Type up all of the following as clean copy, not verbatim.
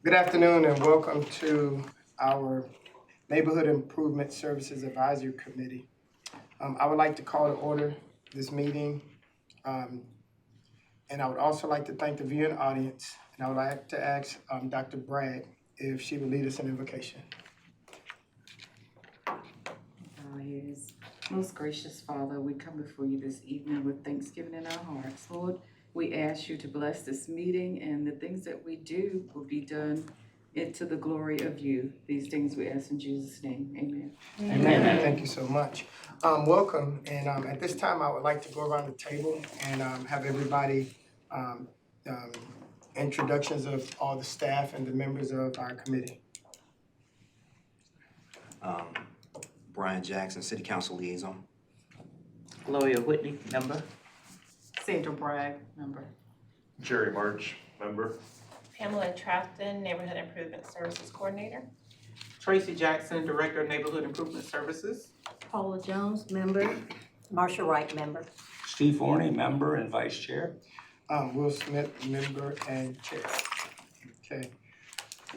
Good afternoon and welcome to our Neighborhood Improvement Services Advisory Committee. I would like to call to order this meeting. And I would also like to thank the viewing audience. And I would like to ask Dr. Bragg if she would lead us in invocation. Yes. Most gracious Father, we come before you this evening with thanksgiving in our hearts. Lord, we ask you to bless this meeting, and the things that we do will be done into the glory of you. These things we ask in Jesus' name. Amen. Amen. Thank you so much. Welcome. And at this time, I would like to go around the table and have everybody introductions of all the staff and the members of our committee. Brian Jackson, City Council Liaison. Gloria Whitney, member. Sandra Bragg, member. Jerry March, member. Pamela Trafton, Neighborhood Improvement Services Coordinator. Tracy Jackson, Director of Neighborhood Improvement Services. Paula Jones, member. Marsha Wright, member. Steve Forney, member and vice chair. Will Smith, member and chair. Okay.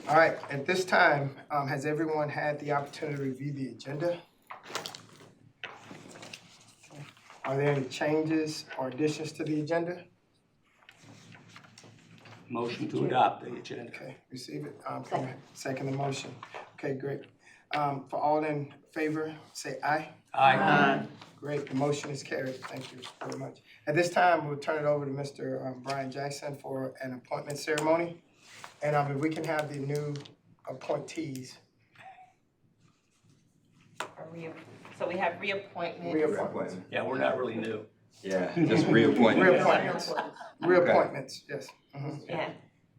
All right, at this time, has everyone had the opportunity to review the agenda? Are there any changes or additions to the agenda? Motion to adopt the agenda. Okay, receive it. Second the motion. Okay, great. For all in favor, say aye. Aye. Great, the motion is carried. Thank you very much. At this time, we'll turn it over to Mr. Brian Jackson for an appointment ceremony. And if we can have the new appointees. So we have reappointments. Reappointments. Yeah, we're not really new. Yeah, just reappointment. Reappointments, yes. Mhm. Yeah.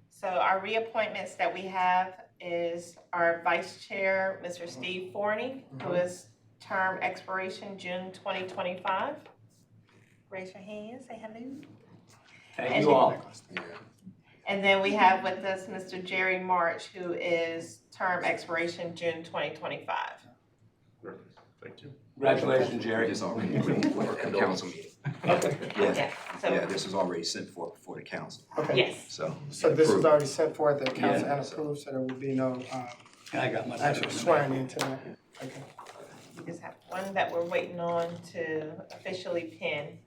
So our reappointments that we have is our Vice Chair, Mr. Steve Forney, who is term expiration June 2025. Raise your hand, say hello. Thank you all. And then we have with us Mr. Jerry March, who is term expiration June 2025. Thank you. Congratulations, Jerry. This already for the council meeting. Okay, Yeah, So, yeah, this was already sent forth before the council, okay. yes. so. So this is already sent forth to council Yeah. and approved, so there will be no I got my. actual swearing in tonight. Okay. We just have one that we're waiting on to officially pin.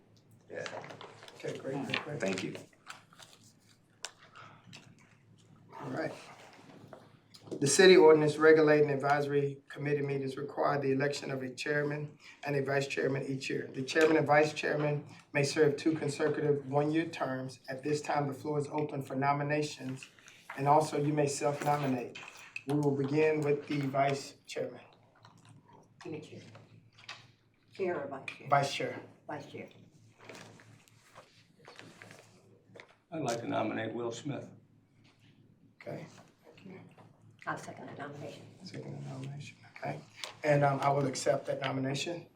Yeah, Okay, great. thank you. All right. The city ordinance regulating advisory committee meetings require the election of a chairman and a vice chairman each year. The chairman and vice chairman may serve 2 consecutive one-year terms. At this time, the floor is open for nominations, and also you may self-nominate. We will begin with the vice chairman, Give me chair. Chair or vice chair? vice chair. Vice chair. I'd like to nominate Will Smith. Okay, thank you. I'll second the nomination. Second nomination, okay. And I will accept that nomination.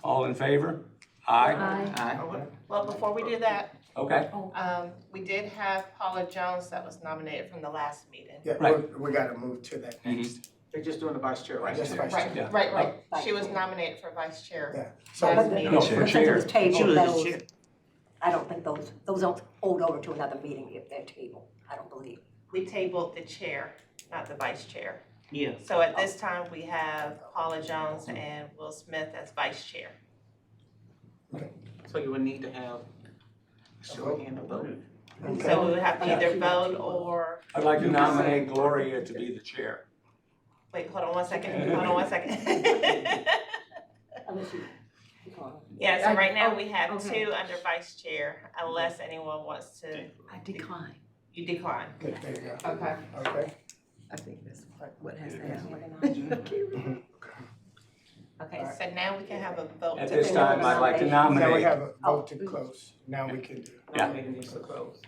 All in favor? Aye. Aye. Well, before we do that, Okay. we did have Paula Jones that was nominated from the last meeting. Yeah, Right. we gotta move to that next. They're just doing the vice chair right Just now. vice Right, chair. Yeah. right. She was nominated for vice chair. Yeah. Last So, meeting. No, for chair. Since it was She was tabled, the those, chair. I don't think those don't hold over to another meeting if they're tabled. I don't believe. We tabled the chair, not the vice chair. Yeah. So at this time, we have Paula Jones and Will Smith as vice chair. So you would need to have a shorthand of vote. So we would have to either vote or, I'd like to nominate Gloria to be the chair. wait, hold on one second. Unless you. Yeah, so right now we have 2 under vice chair, unless anyone wants to, I decline. you decline. okay, there you go. Okay. Okay. I think that's what has to happen. Okay, so now we can have a vote. At to this time, I'd like to Now we nominate, have a vote to close. Now we can do. Yeah. Nominating needs to close.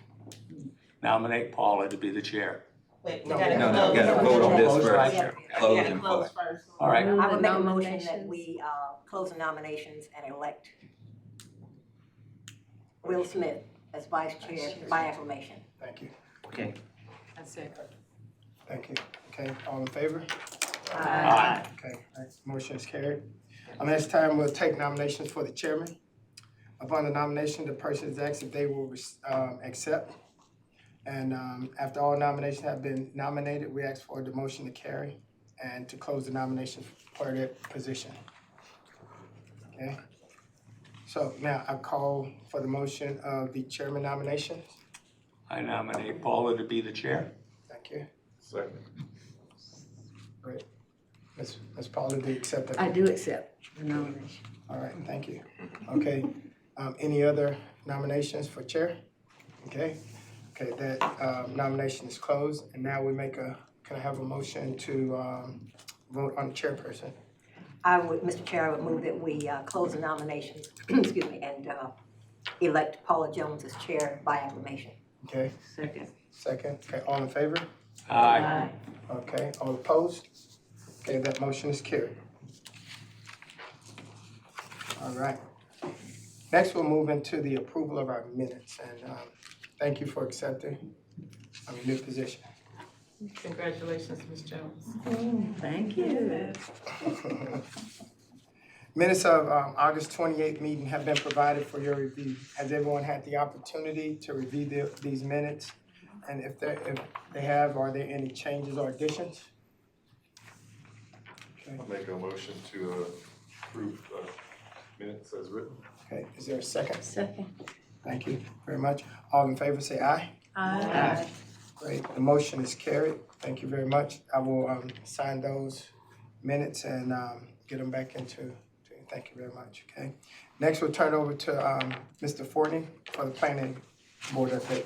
nominate Paula to be the chair. Wait, we No, gotta No, close. no, we gotta vote on this Close first. vice Yeah. chair. We Close gotta and close vote. first. All right. I would make a motion Nominations. that we close the nominations and elect Will Smith as vice chair by acclamation. Thank you. Okay. I second. Thank you. Okay, all in favor? Aye. Okay, all right, motion is carried. This time we'll take nominations for the chairman. Upon the nomination, the person is asked if they will accept. And after all nominations have been nominated, we ask for the motion to carry and to close the nominations for that position. Okay? So now I call for the motion of the chairman nominations. I nominate Paula to be the chair. Thank you. Second. Great. Ms. Paula, do you accept that? I do accept the nomination. All right, thank you. Okay, any other nominations for chair? Okay, that nomination is closed, and now we can I have a motion to vote on the chairperson? Mr. Chair, I would move that we close the nominations, excuse me, and elect Paula Jones as chair by acclamation. Okay, second, okay, all in favor? Aye. Okay, all opposed? Okay, that motion is carried. All right. Next, we'll move into the approval of our minutes, and thank you for accepting your new position. Congratulations, Ms. Jones. Thank you. Minutes of August 28th meeting have been provided for your review. Has everyone had the opportunity to review these minutes? And if they have, are there any changes or additions? Okay. I'll make a motion to approve minutes as written. Okay, is there a second? Second. Thank you very much. All in favor say aye. Aye. Great, the motion is carried. Thank you very much. I will sign those minutes and get them back into, thank you very much, okay? Next, we'll turn over to Mr. Fortney for the planning board update.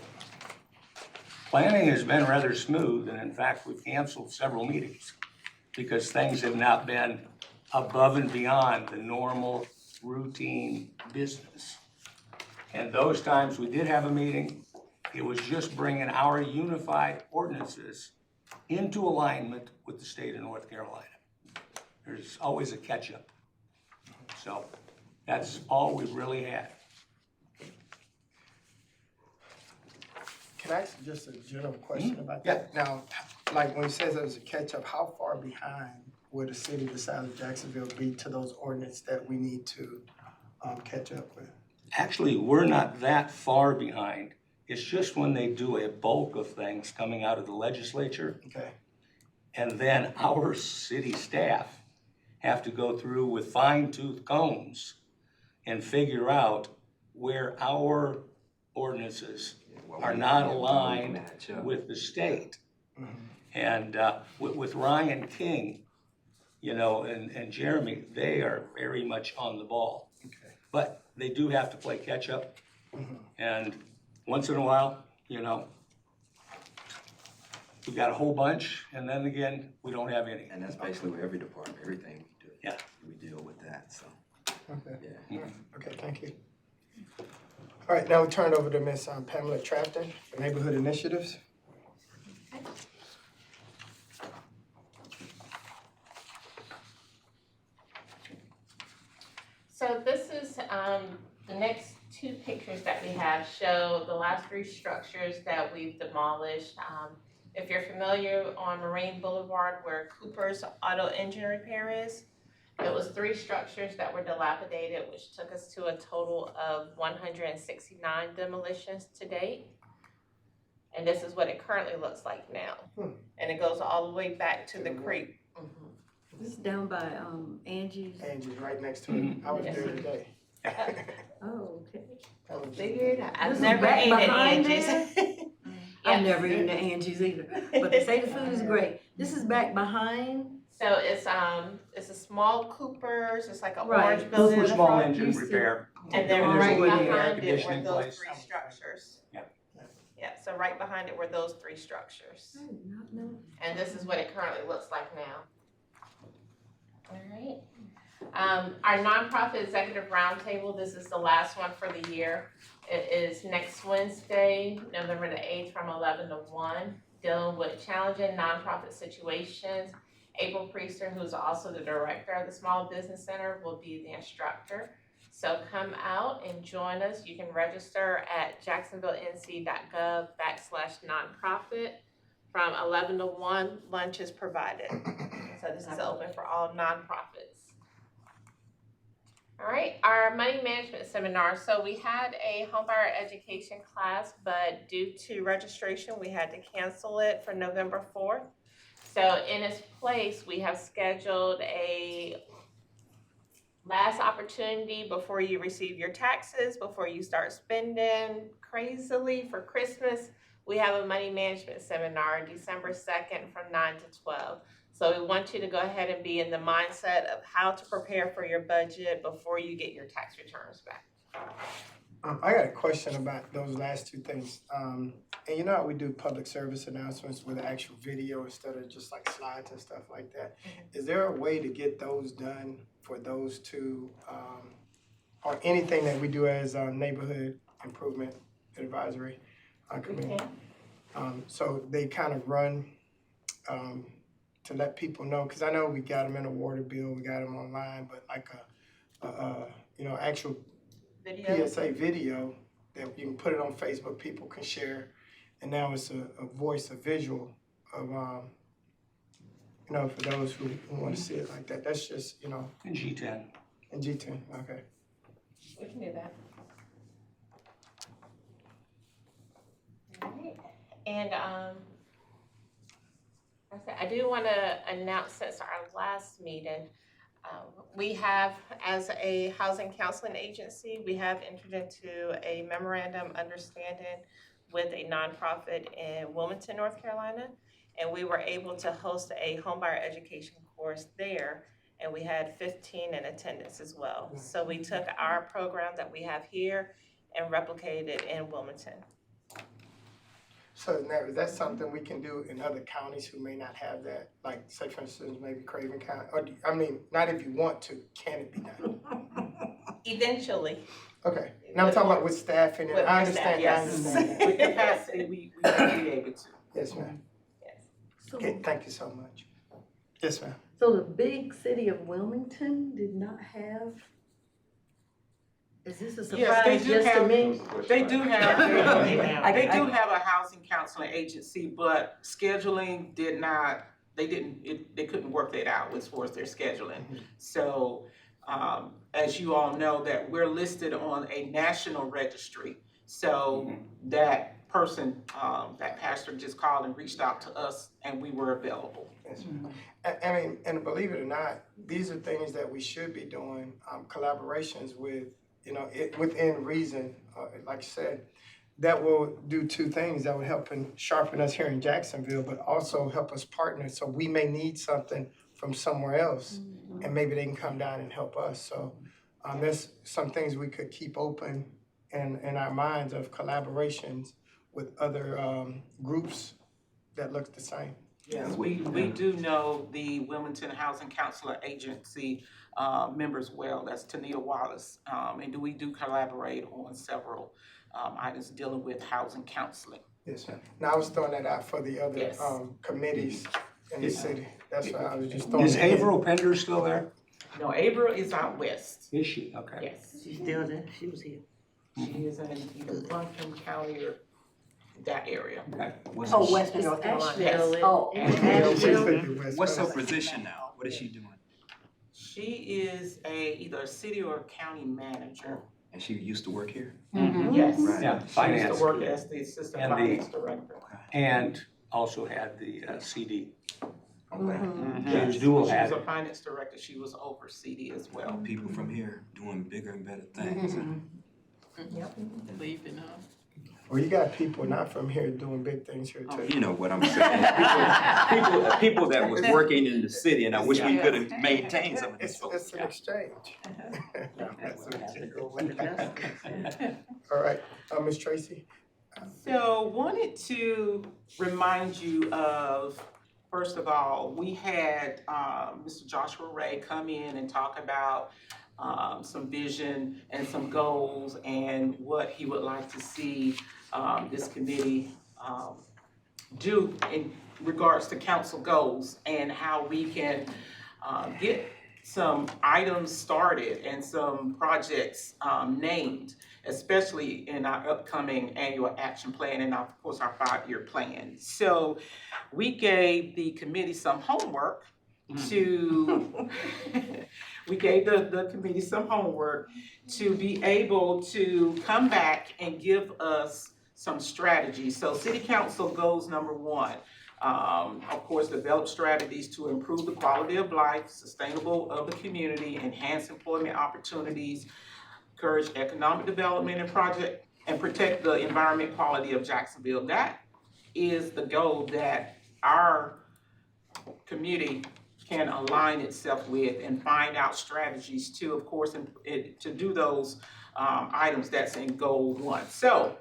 Planning has been rather smooth, and in fact, we've canceled several meetings because things have not been above and beyond the normal routine business. And those times we did have a meeting, it was just bringing our unified ordinances into alignment with the state of North Carolina. There's always a catch-up. So that's all we've really had. Can I ask just a general question about that? Now, like when it says there's a catch-up, how far behind would the city of the South of Jacksonville be to those ordinances that we need to catch up with? Actually, we're not that far behind. It's just when they do a bulk of things coming out of the legislature, Okay, and then our city staff have to go through with fine-tooth combs and figure out where our ordinances are not aligned with the state. And with Ryan King, and Jeremy, they are very much on the ball. okay. But they do have to play catch-up. And once in a while, we've got a whole bunch, and then again, we don't have any. And that's basically with every department, everything we do. Yeah. We deal with that, so, Okay, yeah. okay, thank you. All right, now we turn it over to Ms. Pamela Trafton for Neighborhood Initiatives. So this is, the next two pictures that we have show the last three structures that we've demolished. If you're familiar on Marine Boulevard where Cooper's Auto Engine Repair is, it was three structures that were dilapidated, which took us to a total of 169 demolitions to date. And this is what it currently looks like now. And it goes all the way back to the creek. This is down by Angie's. Angie's right next to it. I was there today. Oh, okay. I was- Figured I've This is never back ate at behind Angie's. I've Yes. never eaten at Angie's either, but they say the food is great. This is back behind. So it's a small Cooper's, it's like a Right. orange building in Cooper the Small front. Engine used to- Repair. And then And there's right a little air behind it were conditioning those place. three structures. Yeah. Yeah, so right behind it were those three structures. I did not know. And this is what it currently looks like now. All right. Our nonprofit executive roundtable, this is the last one for the year. It is next Wednesday, November the 8th from 11 to 1, dealing with challenging nonprofit situations. April Priester, who's also the director of the Small Business Center, will be the instructor. So come out and join us. You can register at jacksonvillenc.gov/nonprofit. From 11 to 1, lunch is provided. So this is open for all nonprofits. All right, our money management seminar. So we had a homebuyer education class, but due to registration, we had to cancel it for November 4th. So in its place, we have scheduled a last opportunity before you receive your taxes, before you start spending crazily for Christmas. We have a money management seminar December 2nd from 9 to 12. So we want you to go ahead and be in the mindset of how to prepare for your budget before you get your tax returns back. I got a question about those last two things. And you know how we do public service announcements with actual video instead of just like slides and stuff like that? Is there a way to get those done for those two, or anything that we do as neighborhood improvement advisory committee? So they kind of run to let people know, because I know we got them in a water bill, we got them online, but like a actual Video. PSA video that you can put it on Facebook, people can share, and now it's a voice, a visual of, for those who want to see it like that. That's just, In G10. in G10, okay. We can do that. All right. And I do want to announce, since our last meeting, we have, as a housing counseling agency, we have entered into a memorandum understanding with a nonprofit in Wilmington, North Carolina, and we were able to host a homebuyer education course there, and we had 15 in attendance as well. So we took our program that we have here and replicated it in Wilmington. So now, is that something we can do in other counties who may not have that? Like, say for instance, maybe Craven County, or, not if you want to, can it be done? Eventually. Okay, now I'm talking about with staffing, and I understand, Yes. that. With capacity, we will be able to. Yes, ma'am. So, Okay, thank you so much. Yes, ma'am. so the big city of Wilmington did not have, is this a Yes, they surprise do just to have- me? They do have, they do I- have a housing counseling agency, but scheduling did not, they couldn't work that out as far as their scheduling. So, as you all know, that we're listed on a national registry. So that person, that pastor just called and reached out to us and we were available. Yes, ma'am. And believe it or not, these are things that we should be doing, collaborations with, within reason, like you said, that will do two things. That will help and sharpen us here in Jacksonville, but also help us partner. So we may need something from somewhere else, and maybe they can come down and help us. So there's some things we could keep open in our minds of collaborations with other groups that look the same. Yes, we do know the Wilmington Housing Counselor Agency members well. That's Tania Wallace. And we do collaborate on several items dealing with housing counseling. Yes, sir. Now, I was throwing that out for the other Yes. committees in the city. That's why I was just throwing Is it in. Averill Pender still there? No, Averill is out west. Is she? Okay. Yes, She's still there, she was here. she is in either Buncombe County or that area. Okay. Oh, Western North Carolina. Asheville. Oh. Asheville. What's her position now? What is she doing? She is either a city or a county manager. And she used to work here? Yes. Right. Yeah, She finance. used to work as the assistant And the- finance director. And also had the CD. Mhm. She was dual She was hat. a finance director, she was over CD as well. People from here doing bigger and better things. Believe in her. Well, you got people not from here doing big things here too. You know what I'm saying? People that was working in the city, and I wish we could have maintained some of these It's folks. an exchange. That's what you go with. All right, Ms. Tracy? So wanted to remind you of, first of all, we had Mr. Joshua Ray come in and talk about some vision and some goals and what he would like to see this committee do in regards to council goals and how we can get some items started and some projects named, especially in our upcoming annual action plan and of course our 5-year plan. So we gave the committee some homework to, we gave the committee some homework to be able to come back and give us some strategies. So city council goals number one, of course, develop strategies to improve the quality of life, sustainable of the community, enhance employment opportunities, encourage economic development and protect the environment quality of Jacksonville. That is the goal that our community can align itself with and find out strategies to, of course, to do those items that's in goal one. So,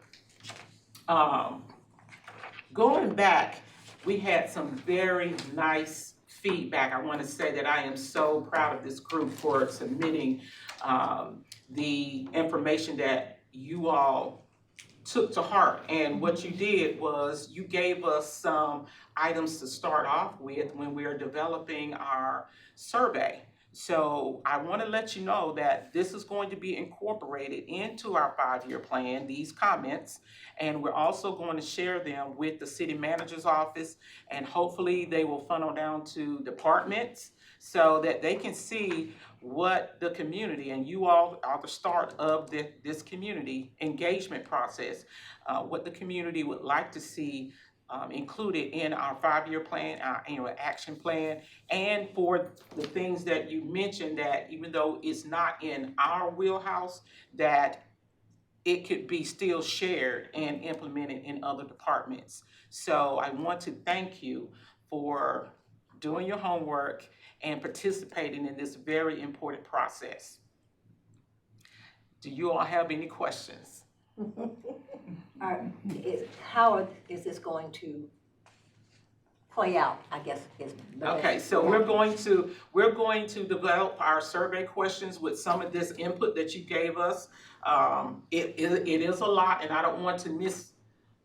going back, we had some very nice feedback. I want to say that I am so proud of this group for submitting the information that you all took to heart. And what you did was you gave us some items to start off with when we are developing our survey. So I want to let you know that this is going to be incorporated into our 5-year plan, these comments, and we're also going to share them with the city manager's office, and hopefully they will funnel down to departments so that they can see what the community, and you all are the start of this community engagement process, what the community would like to see included in our 5-year plan, our annual action plan, and for the things that you mentioned that even though it's not in our wheelhouse, that it could be still shared and implemented in other departments. So I want to thank you for doing your homework and participating in this very important process. Do you all have any questions? How is this going to play out, I guess is the best. Okay, so we're going to develop our survey questions with some of this input that you gave us. It is a lot, and I don't want to miss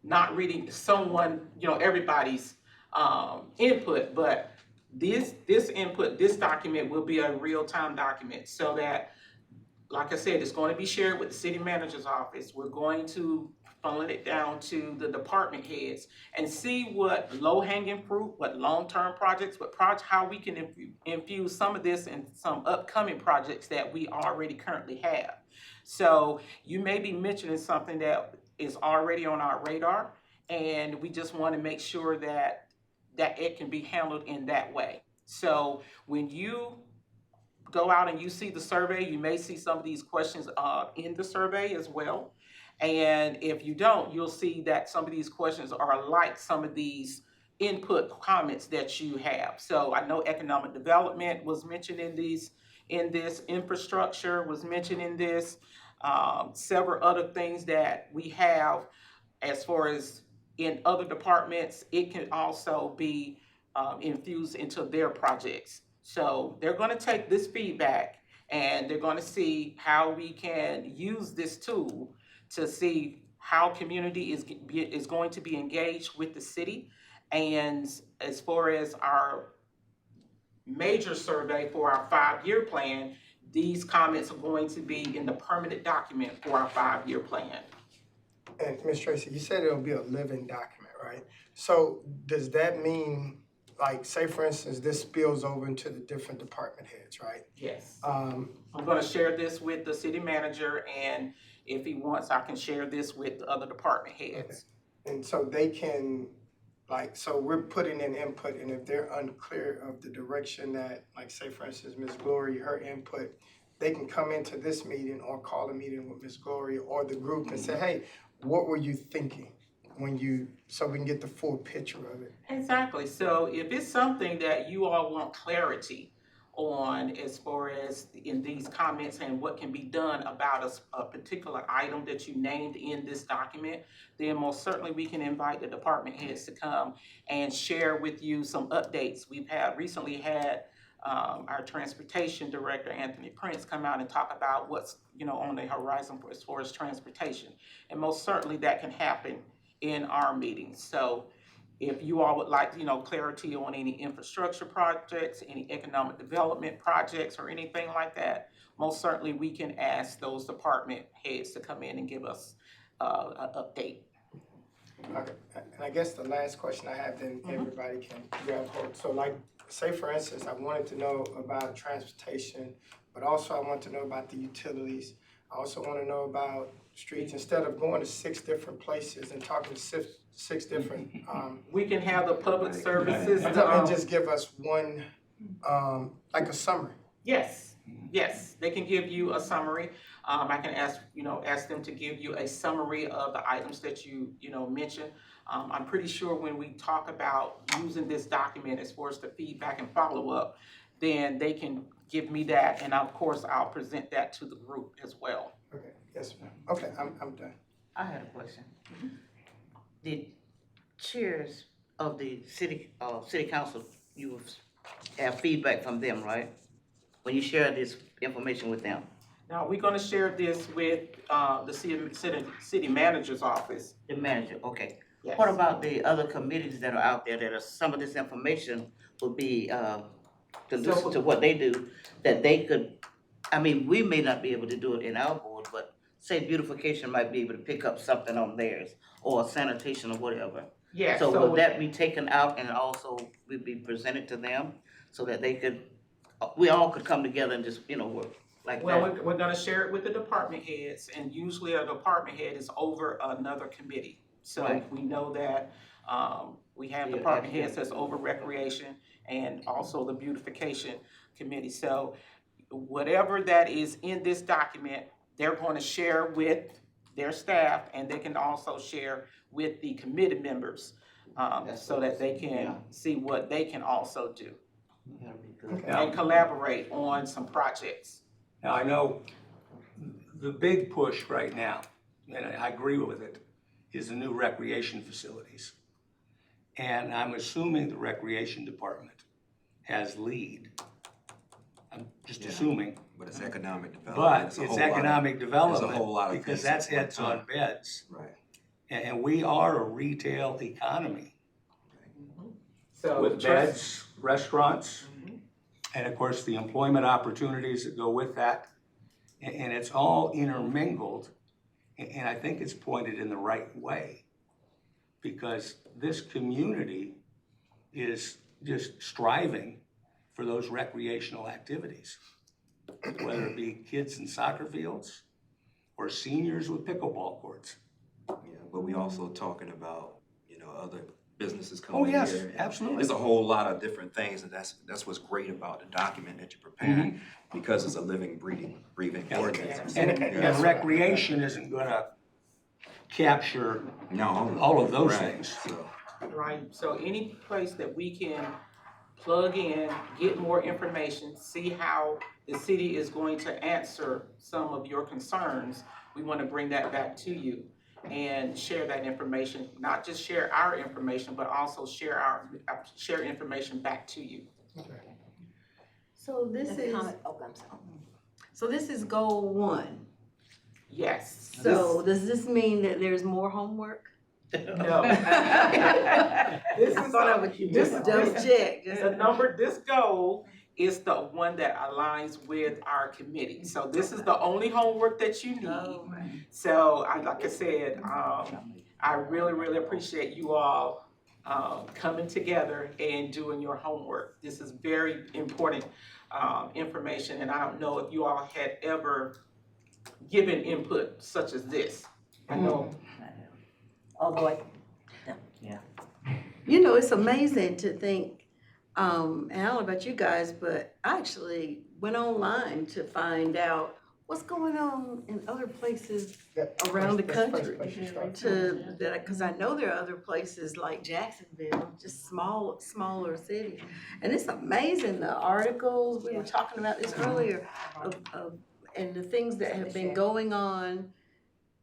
not reading someone, everybody's input, but this input, this document will be a real-time document so that, like I said, it's going to be shared with the city manager's office. We're going to funnel it down to the department heads and see what low-hanging fruit, what long-term projects, how we can infuse some of this in some upcoming projects that we already currently have. So you may be mentioning something that is already on our radar, and we just want to make sure that it can be handled in that way. So when you go out and you see the survey, you may see some of these questions in the survey as well. And if you don't, you'll see that some of these questions are like some of these input comments that you have. So I know economic development was mentioned in this, infrastructure was mentioned in this, several other things that we have as far as in other departments, it can also be infused into their projects. So they're going to take this feedback and they're going to see how we can use this tool to see how community is going to be engaged with the city. And as far as our major survey for our 5-year plan, these comments are going to be in the permanent document for our 5-year plan. And Ms. Tracy, you said it'll be a living document, right? So does that mean, like, say for instance, this spills over into the different department heads, right? Yes. I'm going to share this with the city manager, and if he wants, I can share this with the other department heads. Okay. And so they can, like, so we're putting in input, and if they're unclear of the direction that, like, say for instance, Ms. Glory, her input, they can come into this meeting or call a meeting with Ms. Glory or the group and say, hey, what were you thinking so we can get the full picture of it? Exactly. So if it's something that you all want clarity on as far as in these comments and what can be done about a particular item that you named in this document, then most certainly we can invite the department heads to come and share with you some updates. We've recently had our transportation director, Anthony Prince, come out and talk about what's on the horizon as far as transportation. And most certainly that can happen in our meetings. So if you all would like, clarity on any infrastructure projects, any economic development projects or anything like that, most certainly we can ask those department heads to come in and give us an update. Okay. And I guess the last question I have, then everybody can grab hold. So like say for instance, I wanted to know about transportation, but also I want to know about the utilities. I also want to know about streets, instead of going to 6 different places and talking to six different, We can have the public services. and just give us one, like a summary. Yes, yes, they can give you a summary. I can ask them to give you a summary of the items that you mentioned. I'm pretty sure when we talk about using this document as far as the feedback and follow-up, then they can give me that, and of course, I'll present that to the group as well. Okay, yes, ma'am. Okay, I'm done. I had a question. The chairs of the city council, you have feedback from them, right? When you share this information with them, Now, we're gonna share this with, the city manager's office. the manager, okay. Yes. What about the other committees that are out there that are, some of this information will be, to listen to what they do, that they could, I mean, we may not be able to do it in our board, but say beautification might be able to pick up something on theirs, or sanitation or whatever. Yes, So will that be taken out and also will be presented to them, so that they could, we all could come together and just, work like that? Well, we're gonna share it with the department heads, and usually a department head is over another committee. So Right. we know that, we have Yeah, department that's heads that's over recreation and also the beautification committee. So whatever that is in this document, they're gonna share with their staff, and they can also share with the committee members, so that they can see what they can also do That'd be good. and collaborate on some projects. Now, I know the big push right now, and I agree with it, is the new recreation facilities. And I'm assuming the recreation department has lead. I'm just assuming, But it's economic development. but It's a it's whole lot of- economic development. There's a whole lot of because things that's at one heads on time. beds. Right. And we are a retail economy So with beds, restaurants, Mhm. and of course, the employment opportunities that go with that. And it's all intermingled, and I think it's pointed in the right way. Because this community is just striving for those recreational activities. Whether it be kids in soccer fields or seniors with pickleball courts. Yeah, but we also talking about, other businesses Oh, coming yes, here. absolutely. There's a whole lot of different things, and that's what's great about the document that you're preparing, because it's a living, breathing organism. And Yeah. recreation isn't gonna capture No. all of those Right. things. So, Right, so any place that we can plug in, get more information, see how the city is going to answer some of your concerns, we want to bring that back to you and share that information, not just share our information, but also share information back to you. So this is, I'm sorry. so this is goal 1. Yes. So does this mean that there's more homework? No. This I is, thought I would just double check. this goal is the one that aligns with our committee. So this is the only homework that you need. So like I said, I really, really appreciate you all coming together and doing your homework. This is very important information, and I don't know if you all had ever given input such as this. I know. Although It's amazing to think, and I don't know about you guys, but I actually went online to find out what's going on in other places around the country. Because I know there are other places like Jacksonville, just smaller cities. And it's amazing, the articles, we were talking about this earlier, and the things that have been going on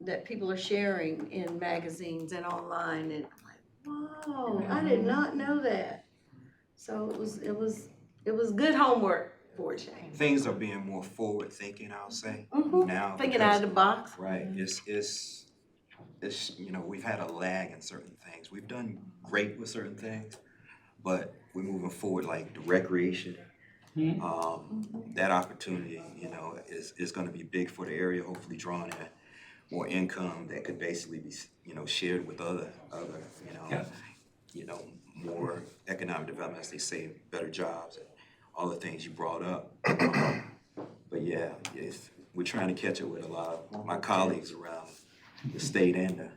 that people are sharing in magazines and online, and I'm like, whoa, I did not know that. So it was good homework for a change. things are being more forward-thinking, I'll say, Mhm. now. Thinking out of the box. Right, it's, we've had a lag in certain things. We've done great with certain things, but we're moving forward, like the recreation. That opportunity, is gonna be big for the area, hopefully drawing in more income that could basically be, shared with other, Yeah. more economic development, as they say, better jobs, and all the things you brought up. But yeah, we're trying to catch up with a lot of my colleagues around the state and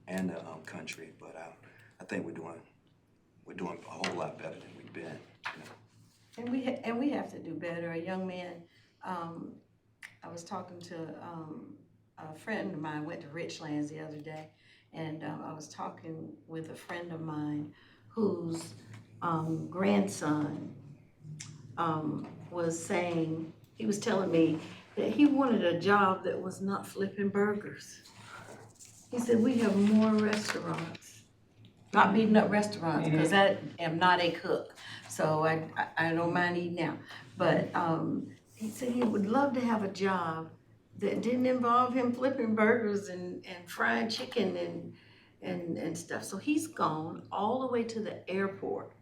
the country, but I think we're doing a whole lot better than we've been, you know. And we have to do better. A young man, I was talking to a friend of mine, went to Richlands the other day, and I was talking with a friend of mine whose grandson was saying, he was telling me that he wanted a job that was not flipping burgers. He said, we have more restaurants, not beating up restaurants, because I am not a cook, so I don't mind eating out. But he said he would love to have a job that didn't involve him flipping burgers and frying chicken and stuff. So he's gone all the way to the airport,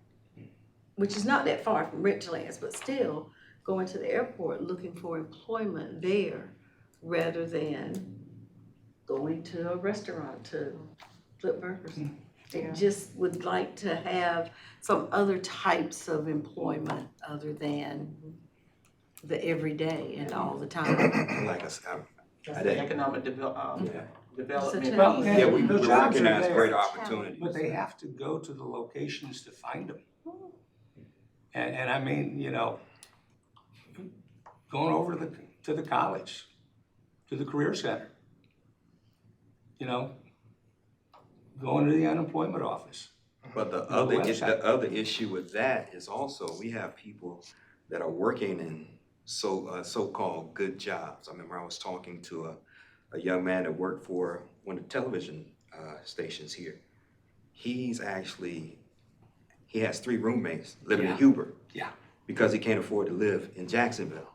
which is not that far from Richlands, but still going to the airport looking for employment there rather than going to a restaurant to flip burgers. They just would like to have some other types of employment other than the everyday and all the time. Like That's I the didn't. economic Yeah. development. Well, piece. Yeah, we The jobs are recognize there. great opportunities. But they have to go to the locations to find them. And I mean, you know, going over to the college, to the career center, you know, going to the unemployment office. But the On the website. other issue with that is also, we have people that are working in so-called good jobs. I remember I was talking to a young man that worked for one of the television stations here. He has 3 roommates living in Yeah. Hubert. Yeah. Because he can't afford to live in Jacksonville.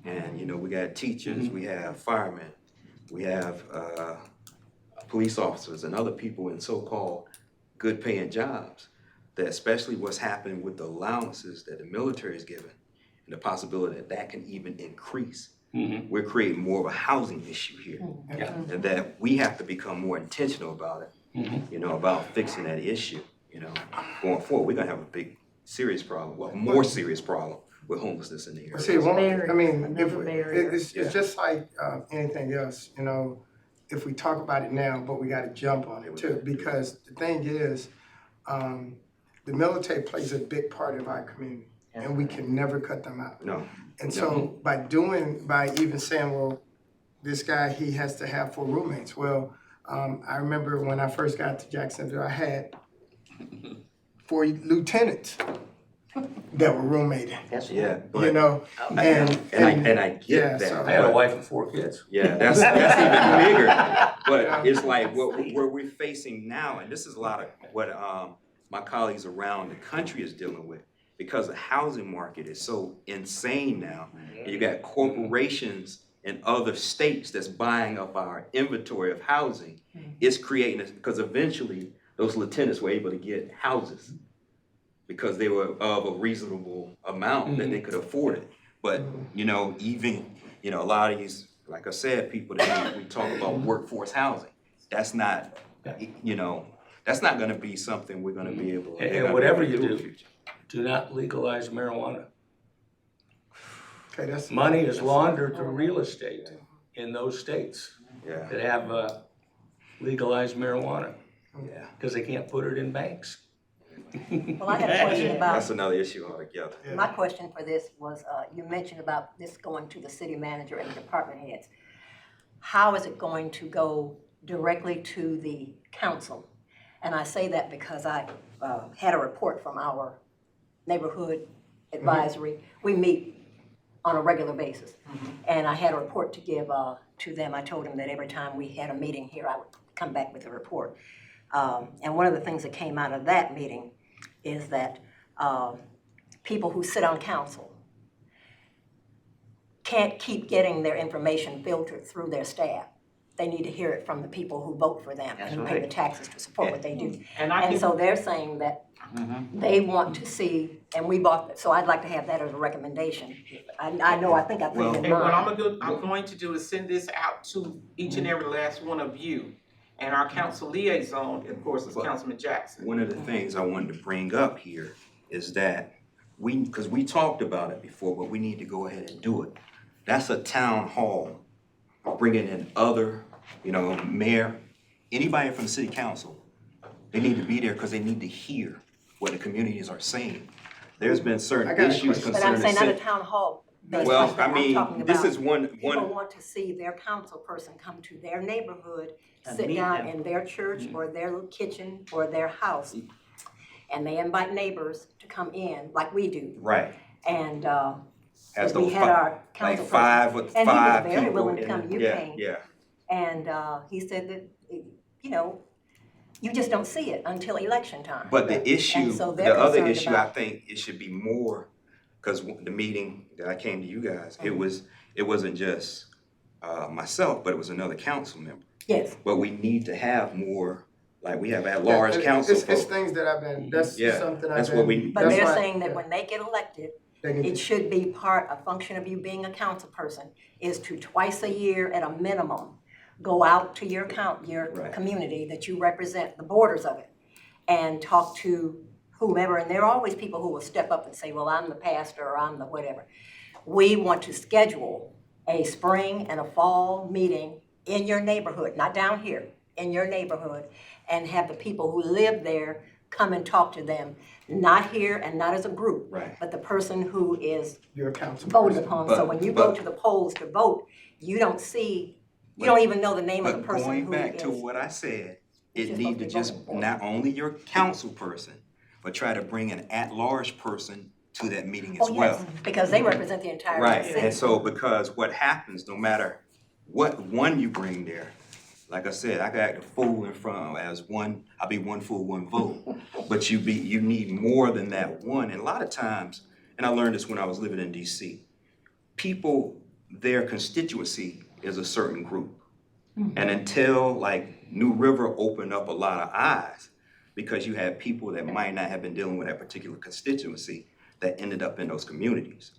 And, you know, we got teachers, we have firemen, we have police officers and other people in so-called good paying jobs, that especially what's happening with the allowances that the military is giving and the possibility that that can even increase. Mm-hmm. We're creating more of a housing issue here. Yeah. And that we have to become more intentional about it, Mhm. you know, about fixing that issue, you know. Going forward, we're gonna have a big, serious problem, well, more serious problem with homelessness in the area. See, I mean, if, Another barrier. it's just like anything else, you know, if we talk about it now, but we gotta jump on it too, because the thing is, the military plays a big part of our community, and we can never cut them out. No. And so by even saying, well, this guy, he has to have 4 roommates. Well, I remember when I first got to Jacksonville, I had 4 lieutenants that were roommating, That's Yeah, you but, know, and I get yeah, that. so- I had a wife and 4 kids. Yeah, that's even bigger. But it's like where we're facing now, and this is a lot of what my colleagues around the country is dealing with, because the housing market is so insane now. And you got corporations in other states that's buying up our inventory of housing. It's creating this, because eventually those lieutenants were able to get houses because they were of a reasonable amount that they could afford it. But, you know, even, you know, a lot of these, like I said, people that we talk about workforce housing, that's not, you know, that's not gonna be something we're gonna be able to. And whatever you in the do, future. do not legalize marijuana. okay, that's. Money is laundered to real estate in those states Yeah, that have legalized marijuana, yeah. because they can't put it in banks. Well, I had a question That's about, another issue altogether. my question for this was, you mentioned about this going to the city manager and the department heads. How is it going to go directly to the council? And I say that because I had a report from our neighborhood advisory. We meet on a regular basis. And I had a report to give to them. I told them that every time we had a meeting here, I would come back with a report. And one of the things that came out of that meeting is that people who sit on council can't keep getting their information filtered through their staff. They need to hear it from the people who vote for them and who pay the taxes to support what they do. And so they're saying that they want to see, and we bought, so I'd like to have that as a recommendation. I know, I think I put it in And what mind. I'm going to do is send this out to each and every last one of you. And our council liaison, of course, is But- Councilman Jackson. One of the things I wanted to bring up here is that because we talked about it before, but we need to go ahead and do it. That's a town hall, bringing in other, mayor, anybody from the city council. They need to be there because they need to hear what the communities are saying. There's been I certain got a issues question. But concerning I'm the saying not a city. town hall. based Well, like that. I I'm talking mean, this about is one, people want to see their council person come to their neighborhood, And sit meet down them. in their church or their little kitchen or their house. And they invite neighbors to come in like we do. right, And, has we those had our like council person. five with And he was five very people. willing to in come. it. You Yeah, came. yeah. And, he said that, you just don't see it until election time. But the issue, And so they're the other concerned issue, I about- think it should be more, because the meeting that I came to you guys, Mm-hmm. it wasn't just myself, but it was another council member. Yes. But we need to have more, like we have at-large council It's folks. things that I've been, that's Yeah, something I've that's been. what we- But that's they're why- saying that when they get elected, They need it to- should be a function of you being a council person, is to twice a year at a minimum, go out to your Right. community that you represent, the borders of it, and talk to whomever, and there are always people who will step up and say, well, I'm the pastor, or I'm the whatever. We want to schedule a spring and a fall meeting in your neighborhood, not down here, in your neighborhood, and have the people who live there come and talk to them, not here and not as a group, Right. but the person who is You're a council voted person. upon. So But- when you go but- to the polls to vote, you don't see, you But- don't even know the name of the But person going who back to is. what I said, Which it is need to supposed to be just, voted for. not only your council person, but try to bring an at-large person to that meeting as Oh, well. yes, because they represent the entire Right, city. and so because what happens, no matter what one you bring there, like I said, I got the fool in front as one, I'll be one fool, one vote. But you need more than that one, and a lot of times, and I learned this when I was living in DC, people, their constituency is a certain group. And until like New River opened up a lot of eyes, because you had people that might not have been dealing with that particular constituency that ended up in those communities.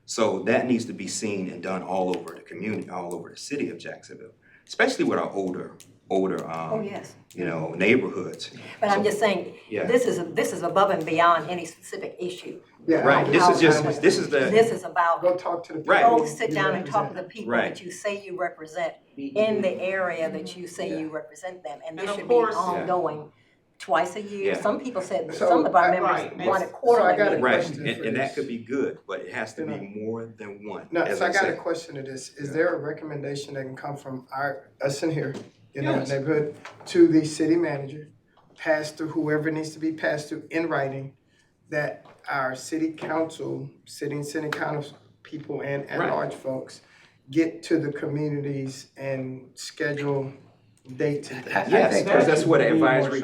So that needs to be seen and done all over the community, all over the city of Jacksonville, especially with our older, Oh, yes. neighborhoods. But I'm just saying, Yeah. this is above and beyond any specific issue. Yeah, Right, this is just, this is the, This is about, Go talk to the people. Right. go you sit down and talk to the represent. people Right. that you say you represent in the area that you say you represent them. And this And of should be course- ongoing, twice a year. Yeah. Some people said, So, some of our I- members right, want it so I quarterly. got a right, question for and that this. could be good, but it has to be more than one. No, as so I got a said. question to this. Is there a recommendation that can come from us in here, in the Yes. neighborhood, to the city manager, passed through whoever needs to be passed through in writing, that our city council, city council people and Right. at-large folks get to the communities and schedule dates and things? Yes, because that's what advisory,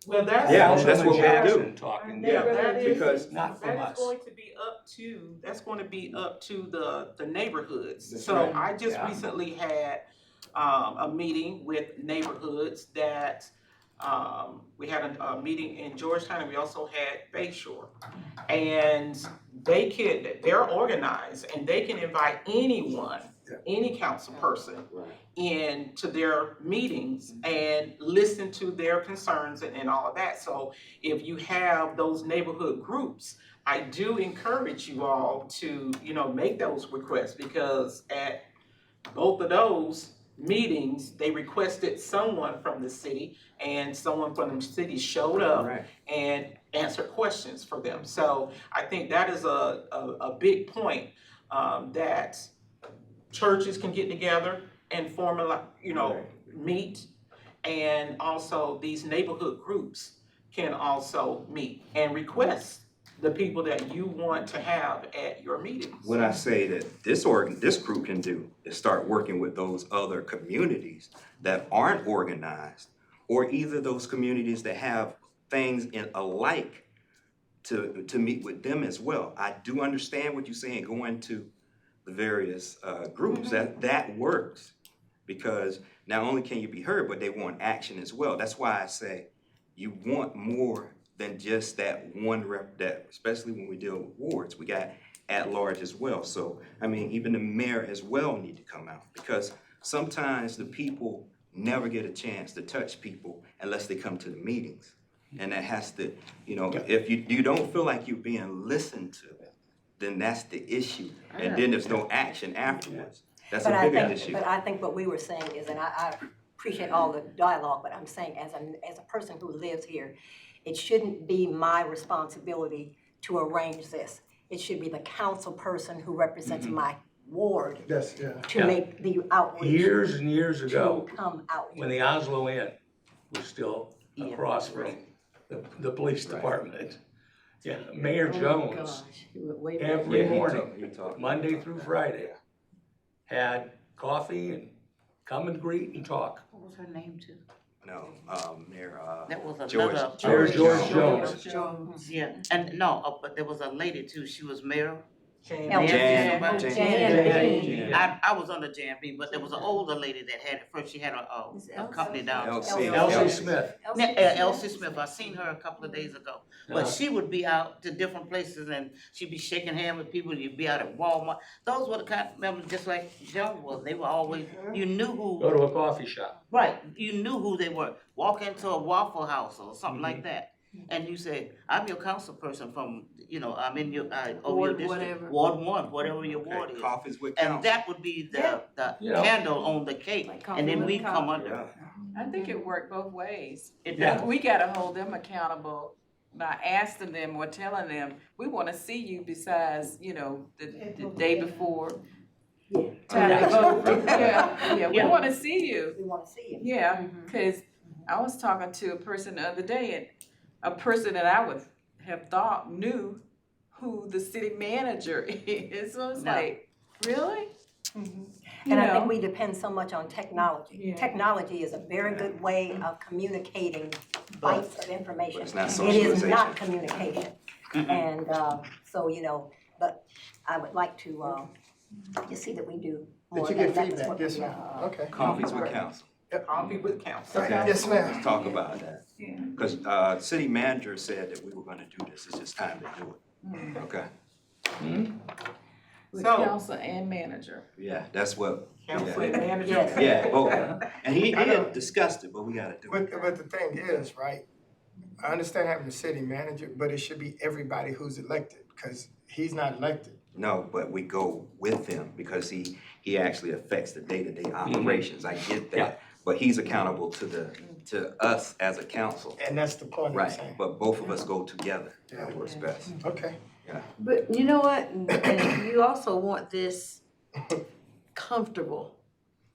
Well, that's. Yeah, that's what we do. Jackson talking. Yeah, that is, Because- Not from that us. is going to be that's going to be up to the neighborhoods. That's So right. I just Yeah. recently had, a meeting with neighborhoods that, we had a meeting in Georgetown and we also had Bayshore. And they're organized and they can invite anyone, any council person into their meetings and listen to their concerns and all of that. So if you have those neighborhood groups, I do encourage you all to, make those requests, because at both of those meetings, they requested someone from the city and someone from the city showed up Right. and answered questions for them. So I think that is a big point, that churches can get together and meet, and also these neighborhood groups can also meet and request the people that you want to have at your meetings. what I say that this group can do is start working with those other communities that aren't organized, or either those communities that have things in alike to meet with them as well. I do understand what you're saying, going to the various groups, that works. Because not only can you be heard, but they want action as well. That's why I say you want more than just that one rep, that especially when we deal with wards, we got at large as well. So, I mean, even the mayor as well need to come out, because sometimes the people never get a chance to touch people unless they come to the meetings. And that has to, you know, if you don't feel like you're being listened to, then that's the issue. And then there's no action afterwards. That's a bigger issue. But I think what we were saying is, and I appreciate all the dialogue, but I'm saying as a person who lives here, it shouldn't be my responsibility to arrange this. It should be the council person who represents my ward That's, yeah. to make the outreach. Years and years ago, To come out. when the Oslo Inn was still across from the police department. Yeah, Mayor Jones, every morning, Monday through Friday, had coffee and come and greet and talk. What was her name too? No, Mayor, That was George. another. Mayor George Jones. Jones. Yeah, and no, but there was a lady too, she was mayor. Jan. I was on the JMB, but there was an older lady that had it first. She had a company down. Elsie Smith. Elsie Smith, I seen her a couple of days ago. But she would be out to different places and she'd be shaking hands with people. You'd be out at Walmart. Those were the kind of members, just like Joe was. They were always, you knew who. Go to a coffee shop. Right, you knew who they were. Walk into a Waffle House or something like that. And you say, I'm your council person from, you know, I'm in your, over Ward your district. whatever. Ward 1, whatever your ward is. Coffees with And council. that would be the Yeah. candle on the cake. Like coffee And then with we coffee. come under. Yeah. I think it worked both ways. It Yeah. does. We gotta hold them accountable by asking them or telling them, we wanna see you besides, you know, the day before. Time to vote. Yeah, we Yeah. wanna see you. We want to see you. Yeah, cause I was talking to a person the other day, and a person that I would have thought knew who the city manager is, so it's No. like, really? You And I know? think we depend so much on technology. Yeah. Technology is a very good way of communicating bites of information. But it's not It is socialization. not communication. And, so, you know, but I would like to, just see that we do more. Did you get That's feedback? what Yes, we, ma'am. Okay. Coffees with council. Coffee with council. Okay. Yes, ma'am. Let's talk about that. Yeah. Because city manager said that we were gonna do this. It's just time to do it. Okay. With So- council and manager. Yeah, that's what. Council Yeah. manager. Yes. Yeah, both. And he had discussed it, but we gotta do it. But the thing is, right, I understand having a city manager, but it should be everybody who's elected, because he's not elected. No, but we go with him because he actually affects the day-to-day operations. I get Yeah. that. But he's accountable to us as a council. And that's the point I'm Right, saying. but both of us go together. That works best. Okay. But you know what, and you also want this comfortable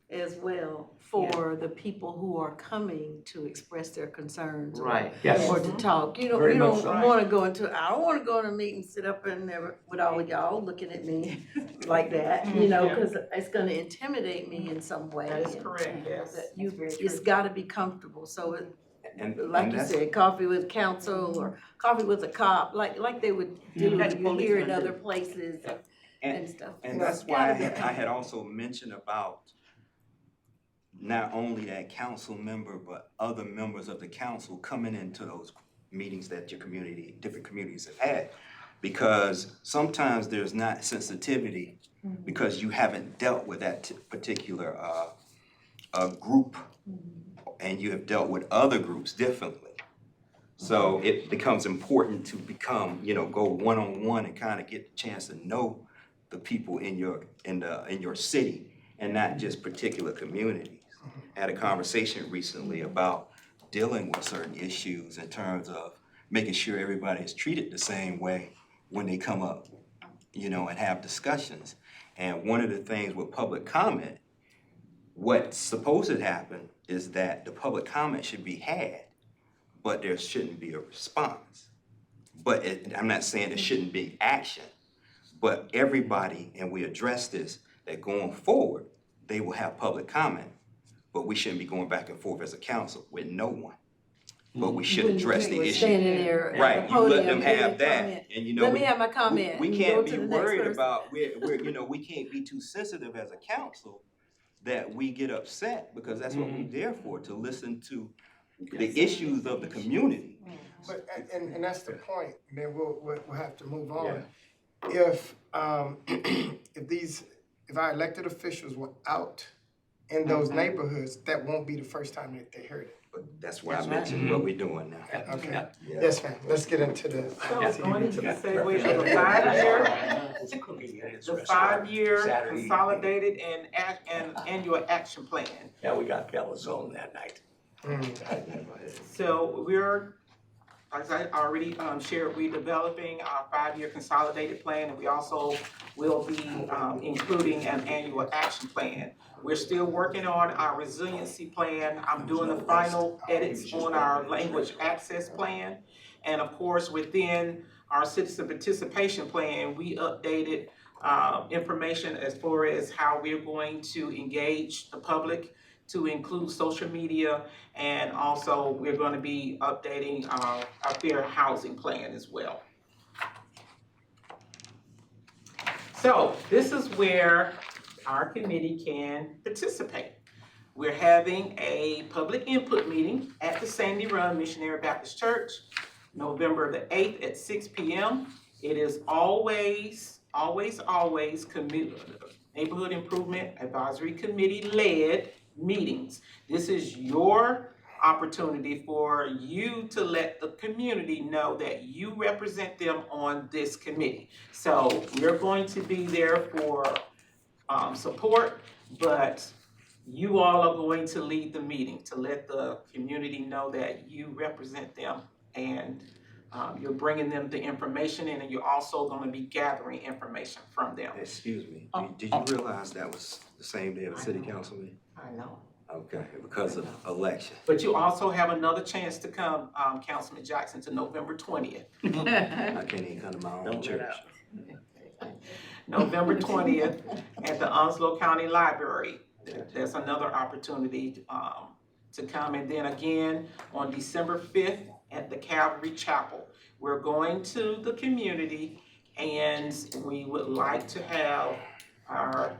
as well for the people who are coming to express their concerns. Right. Yes. Or to talk, you Very much don't so. wanna go into, I don't wanna go in a meeting, sit up in there with all of y'all looking at me like that, you know, cause it's gonna intimidate me in some way. That is and correct, yes. that it's gotta be comfortable, so it, And like you that's- said, coffee with council or coffee with a cop, like they would do, Like the you hear in policemen do. other places and stuff. And that's why I had also mentioned about not only that council member, but other members of the council coming into those meetings that your community, different communities have had. Because sometimes there's not sensitivity because you haven't dealt with that particular group and you have dealt with other groups differently. So it becomes important to become, go one-on-one and kind of get the chance to know the people in your city and not just particular communities. I had a conversation recently about dealing with certain issues in terms of making sure everybody is treated the same way when they come up, and have discussions. And one of the things with public comment, what's supposed to happen is that the public comment should be had, but there shouldn't be a response. But I'm not saying there shouldn't be action, but everybody, and we address this, that going forward, they will have public comment, but we shouldn't be going back and forth as a council with no one. But we should address the issue. Standing there at Right, the you let podium, them giving have that, comment. and Let me have my comment. we You go can't to be the next worried person. about, we can't be too sensitive as a council that we get upset, because that's what we're there for, to listen to the issues of the community. But, and that's the point, and then we'll have to move on. If, if our elected officials were out in those neighborhoods, that won't be the first time that they heard it. But that's why I That's right. mentioned what we're doing now. Okay, Yeah. Yeah. yes, ma'am, let's get into the. So going into the Yeah. segue of the 5-year, It's a cookie in his the restaurant. 5-year Saturday evening. consolidated and annual action plan. Yeah, we got calzone that night. So we're, as I already shared, we're developing our 5-year consolidated plan, and we also will be including an annual action plan. We're still working on our resiliency plan. I'm doing the final edits on our language access plan. And of course, within our citizen participation plan, we updated information as far as how we're going to engage the public, to include social media, and also we're going to be updating our fair housing plan as well. So this is where our committee can participate. We're having a public input meeting at the Sandy Run Missionary Baptist Church, November the 8th at 6 p.m. It is always Neighborhood Improvement Advisory Committee led meetings. This is your opportunity for you to let the community know that you represent them on this committee. So we're going to be there for support, but you all are going to lead the meeting to let the community know that you represent them, and you're bringing them the information, and you're also going to be gathering information from them. Excuse me, did you realize that was the same day of the city council meeting? I know. Okay, because of election. But you also have another chance to come, Councilman Jackson, to November 20th. I can't even come to my own Don't let church. out. November 20th at the Onslow County Library. There's another opportunity to come. And then again, on December 5th at the Calvary Chapel. We're going to the community, and we would like to have our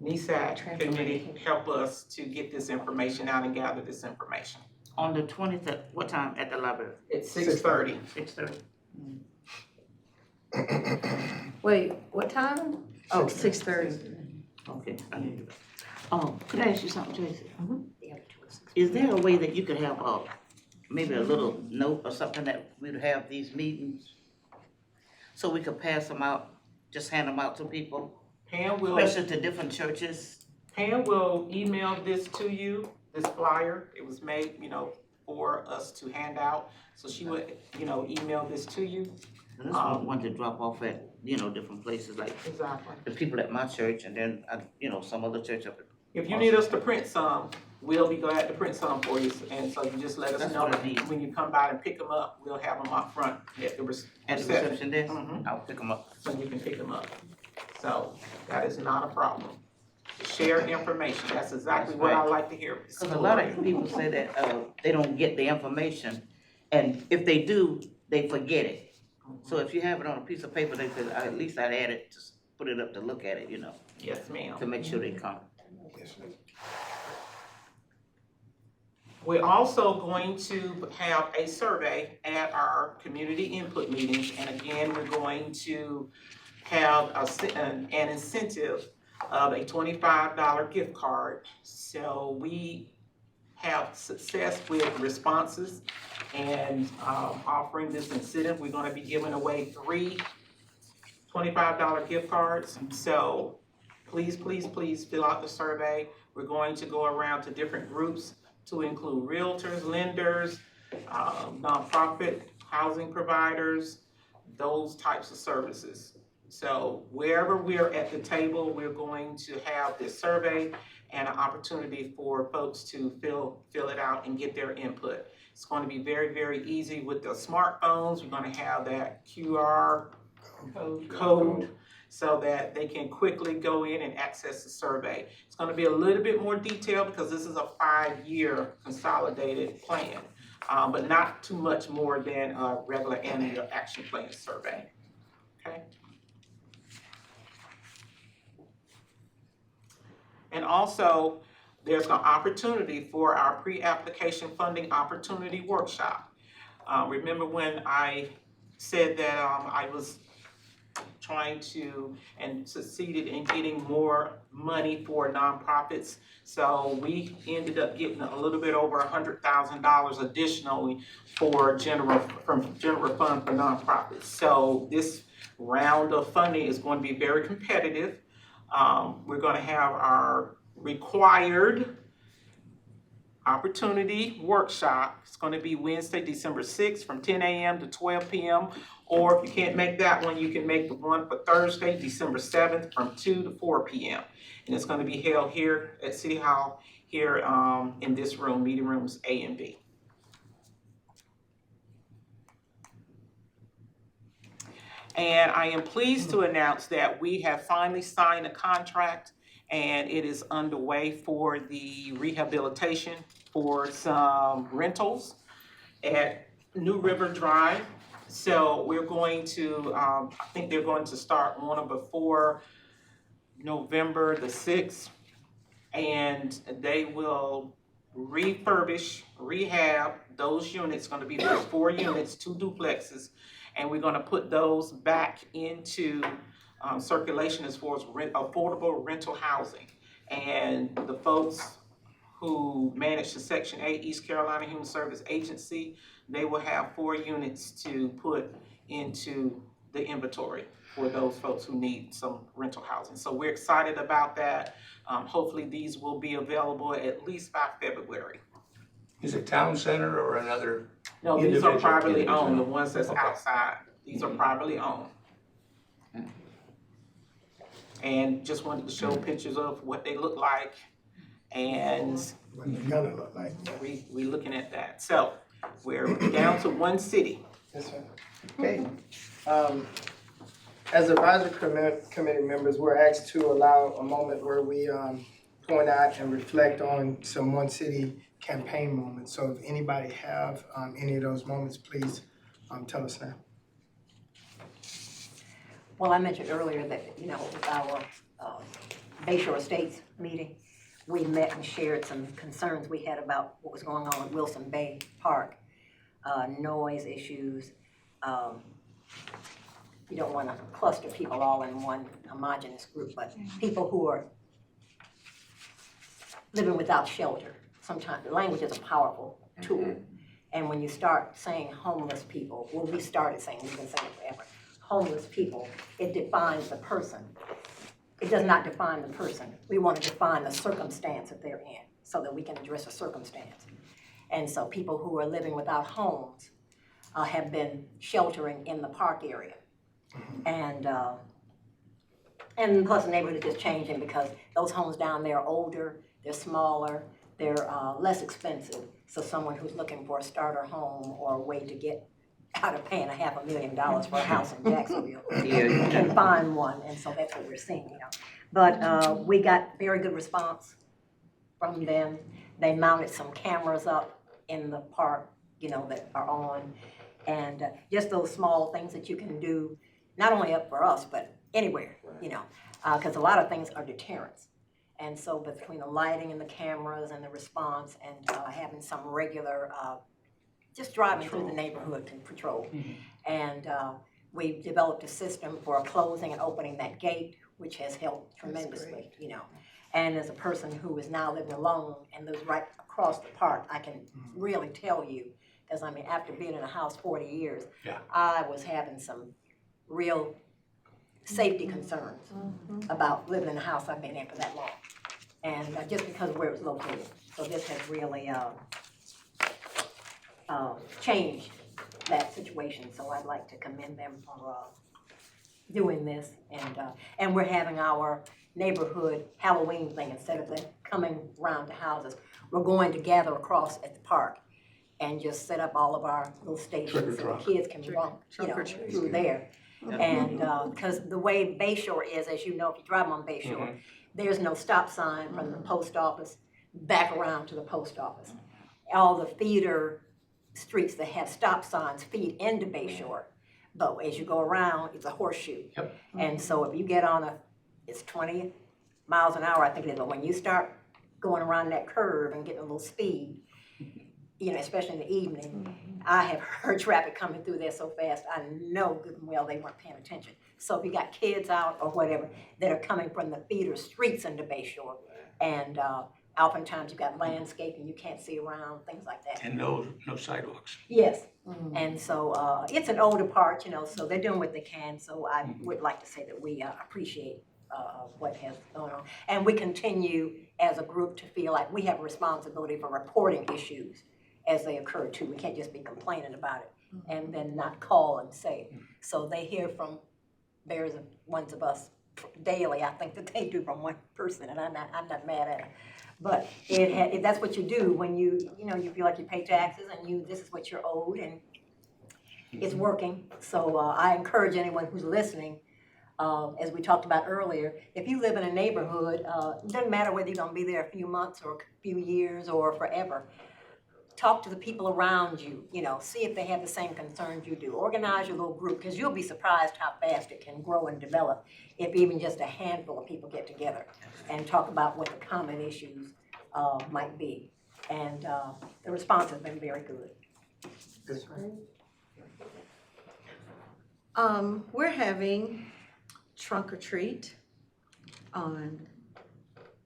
NESAC committee help us to get this information out and gather this information. On the 20th, at what time at the library? It's 6:30. 6:30. Wait, what time? Oh, 6:30. Okay, I need to. Could I ask you something, Tracy? Is there a way that you could have maybe a little note or something that we'd have these meetings? So we could pass them out, just hand them out to people, Pam will especially to different churches? email this to you, this flyer. It was made, for us to hand out. So she would, email this to you. I just want to drop off at, different places, like Exactly. the people at my church, and then, some other church up at. If you need us to print some, we'll be glad to print some for you, and so you just let us That's know what I need. when you come by and pick them up, we'll have them up front at the At the reception, reception there? Mhm. I'll pick them up. so you can pick them up. So that is not a problem. Share information, that's exactly what I like to hear. Because a lot of people say that, they don't get the information, and if they do, they forget it. So if you have it on a piece of paper, they could, at least I'd add it, just put it up to look at it, Yes, ma'am. to make sure they come. Yes, sir. We're also going to have a survey at our community input meetings, and again, we're going to have an incentive of a $25 gift card. So we have success with responses and offering this incentive. We're gonna be giving away 3 $25 gift cards. So please fill out the survey. We're going to go around to different groups to include realtors, lenders, nonprofit, housing providers, those types of services. So wherever we're at the table, we're going to have this survey and an opportunity for folks to fill it out and get their input. It's going to be very, very easy with the smartphones. We're going to have that QR code so that they can quickly go in and access the survey. It's going to be a little bit more detailed because this is a 5-year consolidated plan, but not too much more than a regular annual action plan survey. Okay. And also, there's an opportunity for our pre-application funding opportunity workshop. Remember when I said that I was trying to and succeeded in getting more money for nonprofits. So we ended up getting a little bit over $100,000 additionally from general fund for nonprofits. So this round of funding is going to be very competitive. We're going to have our required opportunity workshop. It's going to be Wednesday, December 6th from 10 a.m. to 12 p.m. Or if you can't make that one, you can make the one for Thursday, December 7th from 2 to 4 p.m. And it's going to be held here at City Hall here in this room, meeting rooms A and B. And I am pleased to announce that we have finally signed a contract and it is underway for the rehabilitation for some rentals at New River Drive. So we're going to, I think they're going to start on or before November the 6th. And they will refurbish, rehab those units, gonna be those 4 units, 2 duplexes. And we're gonna put those back into circulation as far as affordable rental housing. And the folks who manage the Section 8 East Carolina Human Service Agency, they will have 4 units to put into the inventory for those folks who need some rental housing. So we're excited about that. Hopefully these will be available at least by February. Is it town center or another? No, these are Individual. privately owned, the ones that's Okay. outside, these are privately owned. And just wanted to show pictures of what they look like, and What it's gonna look like. we looking at that. So we're down to 1 city. Yes, sir. Okay. As advisory committee members, we're asked to allow a moment where we point out and reflect on some one city campaign moments. So if anybody have any of those moments, please tell us now. Well, I mentioned earlier that, with our Bayshore Estates meeting, we met and shared some concerns we had about what was going on at Wilson Bay Park. Noise issues. You don't want to cluster people all in one homogeneous group, but people who are living without shelter. Sometimes language is a powerful tool. And when you start saying homeless people, well, we started saying, we've been saying it forever, homeless people, it defines the person. It does not define the person. We want to define the circumstance that they're in so that we can address the circumstance. And so people who are living without homes have been sheltering in the park area. And plus the neighborhood is just changing because those homes down there are older, they're smaller, they're less expensive. So someone who's looking for a starter home or a way to get out of paying $500,000 for a house in Jacksonville can find one, and so that's what we're seeing, But we got very good response from them. They mounted some cameras up in the park, that are on, and just those small things that you can do, not only up for us, but anywhere, because a lot of things are deterrents. And so between the lighting and the cameras and the response and having some regular, just driving through the neighborhood to patrol. And we've developed a system for closing and opening that gate, which has helped tremendously, And as a person who is now living alone and lives right across the park, I can really tell you, because after being in a house 40 years, I was having some real safety concerns about living in a house I've been in for that long. And just because of where it was located. So this has really changed that situation. So I'd like to commend them for doing this. And we're having our neighborhood Halloween thing. Instead of them coming around to houses, we're going to gather across at the park and just set up all of our little stations so the kids can run, through there. And because the way Bayshore is, as you know, if you drive on Bayshore, there's no stop sign from the post office back around to the post office. All the feeder streets that have stop signs feed into Bayshore, but as you go around, it's a horseshoe. And so if you get on it's 20 miles an hour, I think it is, but when you start going around that curve and getting a little speed, you know, especially in the evening, I have heard traffic coming through there so fast, I know good and well they weren't paying attention. So if you got kids out or whatever that are coming from the feeder streets into Bay Shore, and oftentimes you got landscaping, you can't see around, things like that. And no sidewalks. Yes, and so it's an older part, you know, so they're doing what they can, so I would like to say that we appreciate what has gone on. And we continue as a group to feel like we have a responsibility for reporting issues as they occur too. We can't just be complaining about it and then not call and say. So they hear from various ones of us daily. I think that they do from one person, and I'm not mad at it. But if that's what you do when you feel like you pay taxes and this is what you're owed, and it's working. So I encourage anyone who's listening, as we talked about earlier, if you live in a neighborhood, it doesn't matter whether you're gonna be there a few months or a few years or forever. Talk to the people around you, you know, see if they have the same concerns you do. Organize your little group, because you'll be surprised how fast it can grow and develop if even just a handful of people get together and talk about what the common issues might be. And the response has been very good. We're having trunk or treat on,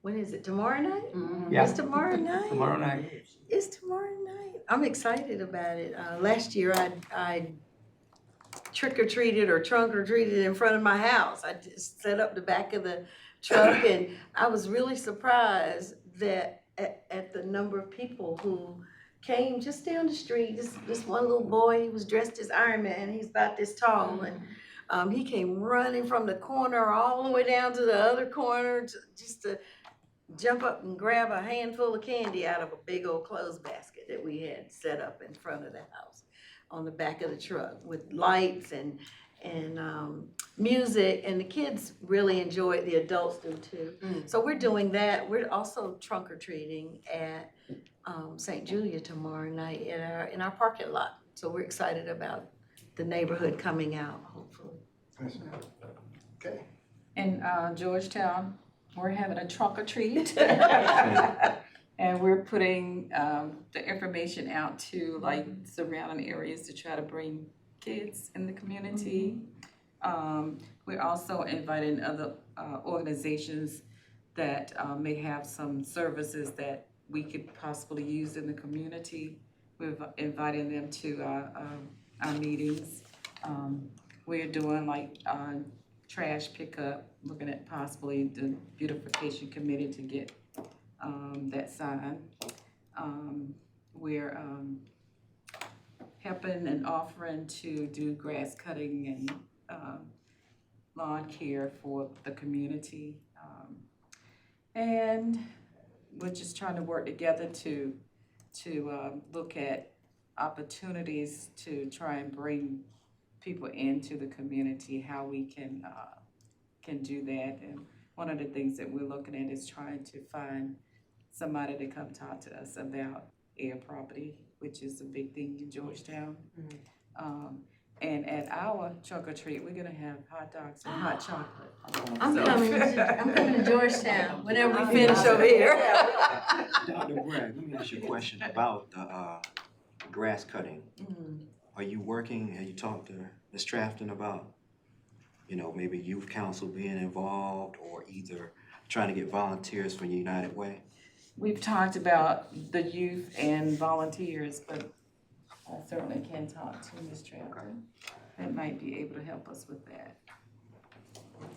when is it, tomorrow night? Yeah. It's tomorrow night? Tomorrow night. It's tomorrow night. I'm excited about it. Last year I trick or treated or trunk or treated in front of my house. I just set up the back of the truck, and I was really surprised that at the number of people who came just down the street. This one little boy, he was dressed as Iron Man. He's about this tall, and he came running from the corner all the way down to the other corner just to jump up and grab a handful of candy out of a big old clothes basket that we had set up in front of the house on the back of the truck with lights and music, and the kids really enjoy it. The adults do too. So we're doing that. We're also trunk or treating at St. Julia tomorrow night in our parking lot. So we're excited about the neighborhood coming out, hopefully. Okay. In Georgetown, we're having a trunk or treat. And we're putting the information out to like surrounding areas to try to bring kids in the community. We're also inviting other organizations that may have some services that we could possibly use in the community. We're inviting them to our meetings. We're doing like trash pickup, looking at possibly the beautification committee to get that sign. We're helping and offering to do grass cutting and lawn care for the community. And we're just trying to work together to look at opportunities to try and bring people into the community, how we can do that. And one of the things that we're looking at is trying to find somebody to come talk to us about air property, which is a big thing in Georgetown. And at our trunk or treat, we're gonna have hot dogs and hot chocolate. I'm So- coming to Georgetown whenever we finish over here. Dr. Bragg, let me ask you a question about the grass cutting. Are you working, have you talked to Ms. Trafton about, maybe youth council being involved, or either trying to get volunteers for United Way? We've talked about the youth and volunteers, but I certainly can talk to Ms. Trafford. That might be able to help us with that.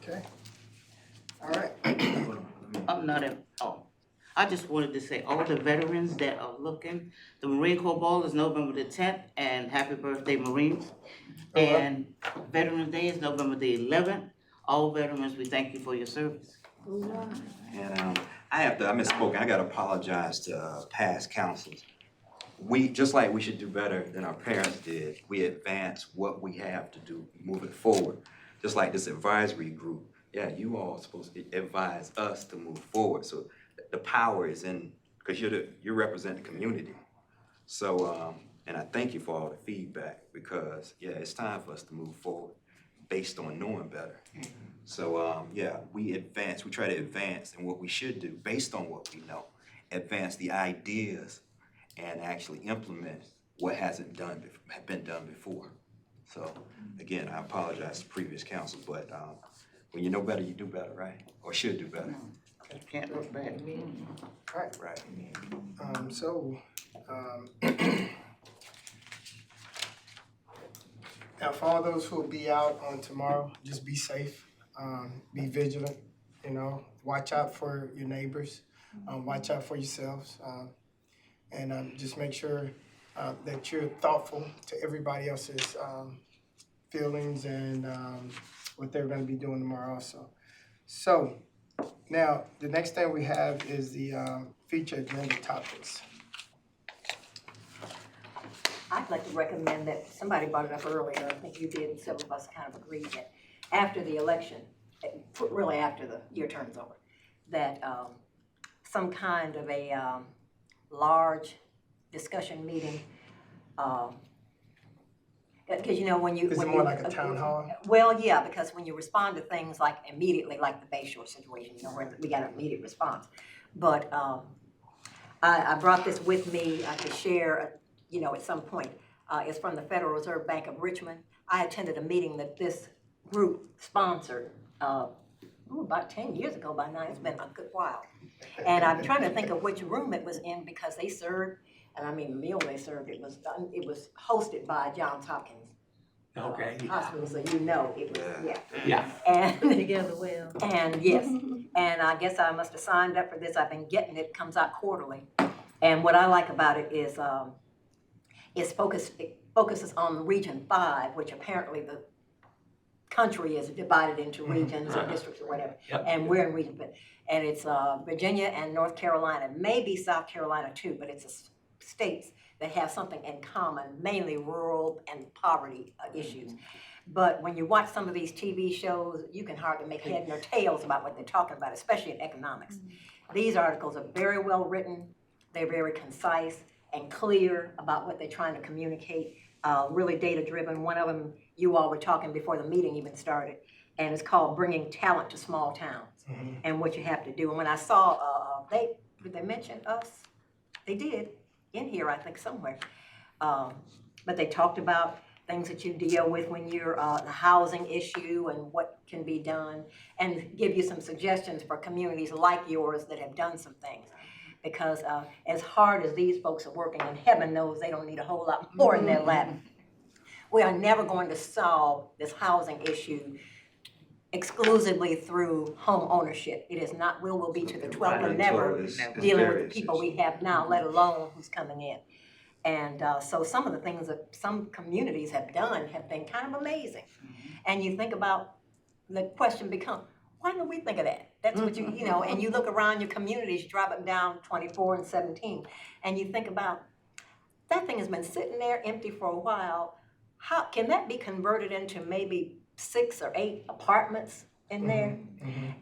Okay. All right. I'm not at all. I just wanted to say, all the veterans that are looking, the Marine Corps Ball is November the 10th, and happy birthday, Marines. And Veterans Day is November the 11th. All veterans, we thank you for your service. And I misspoke, I gotta apologize to past councils. Just like we should do better than our parents did, we advance what we have to do moving forward. Just like this advisory group, you all are supposed to advise us to move forward. So the power is in, because you represent the community. So, and I thank you for all the feedback, because it's time for us to move forward based on knowing better. So, we try to advance in what we should do based on what we know, advance the ideas and actually implement what hasn't been done before. So, again, I apologize to previous council, but, when you know better, you do better, right? Or should do better, You can't look back. right? Now, for all those who will be out on tomorrow, just be safe, be vigilant, watch out for your neighbors, watch out for yourselves, and just make sure that you're thoughtful to everybody else's feelings and what they're going to be doing tomorrow also. So, now, the next thing we have is the feature agenda topics. I'd like to recommend that, somebody brought it up earlier, I think you did, and several of us kind of agreed that after the election, really after the year turns over, that some kind of a large discussion meeting, because when you. Is it more like a town hall? Well, yeah, because when you respond to things like immediately, like the Bay Shore situation, where we got an immediate response. But I brought this with me to share, at some point. It's from the Federal Reserve Bank of Richmond. I attended a meeting that this group sponsored about 10 years ago by now. It's been a good while. And I'm trying to think of which room it was in because they served, and I mean the meal they served, it was hosted by Johns Hopkins Okay. Hospital, so it was, Yeah. And Together well. and yes, and I guess I must have signed up for this. I've been getting it. It comes out quarterly. And what I like about it is it focuses on Region 5, which apparently the country is divided into regions or districts or whatever. Yep. And we're in Region 5. And it's Virginia and North Carolina, maybe South Carolina too, but it's states that have something in common, mainly rural and poverty issues. But when you watch some of these TV shows, you can hardly make head nor tails about what they're talking about, especially in economics. These articles are very well written. They're very concise and clear about what they're trying to communicate, really data-driven. One of them, you all were talking before the meeting even started, and it's called Bringing Talent to Small Towns and what you have to do. And when I saw, did they mention us? They did, in here, I think, somewhere. But they talked about things that you deal with when you're the housing issue and what can be done, and give you some suggestions for communities like yours that have done some things. Because as hard as these folks are working, and heaven knows they don't need a whole lot more in their lap, we are never going to solve this housing issue exclusively through home ownership. It is not, will be to the 12th or never dealing with the people we have now, let alone who's coming in. And so some of the things that some communities have done have been kind of amazing. And you think about, the question becomes, why don't we think of that? That's what and you look around your communities, you drive up down 24 and 17, and you think about, that thing has been sitting there empty for a while. How can that be converted into maybe 6 or 8 apartments in there?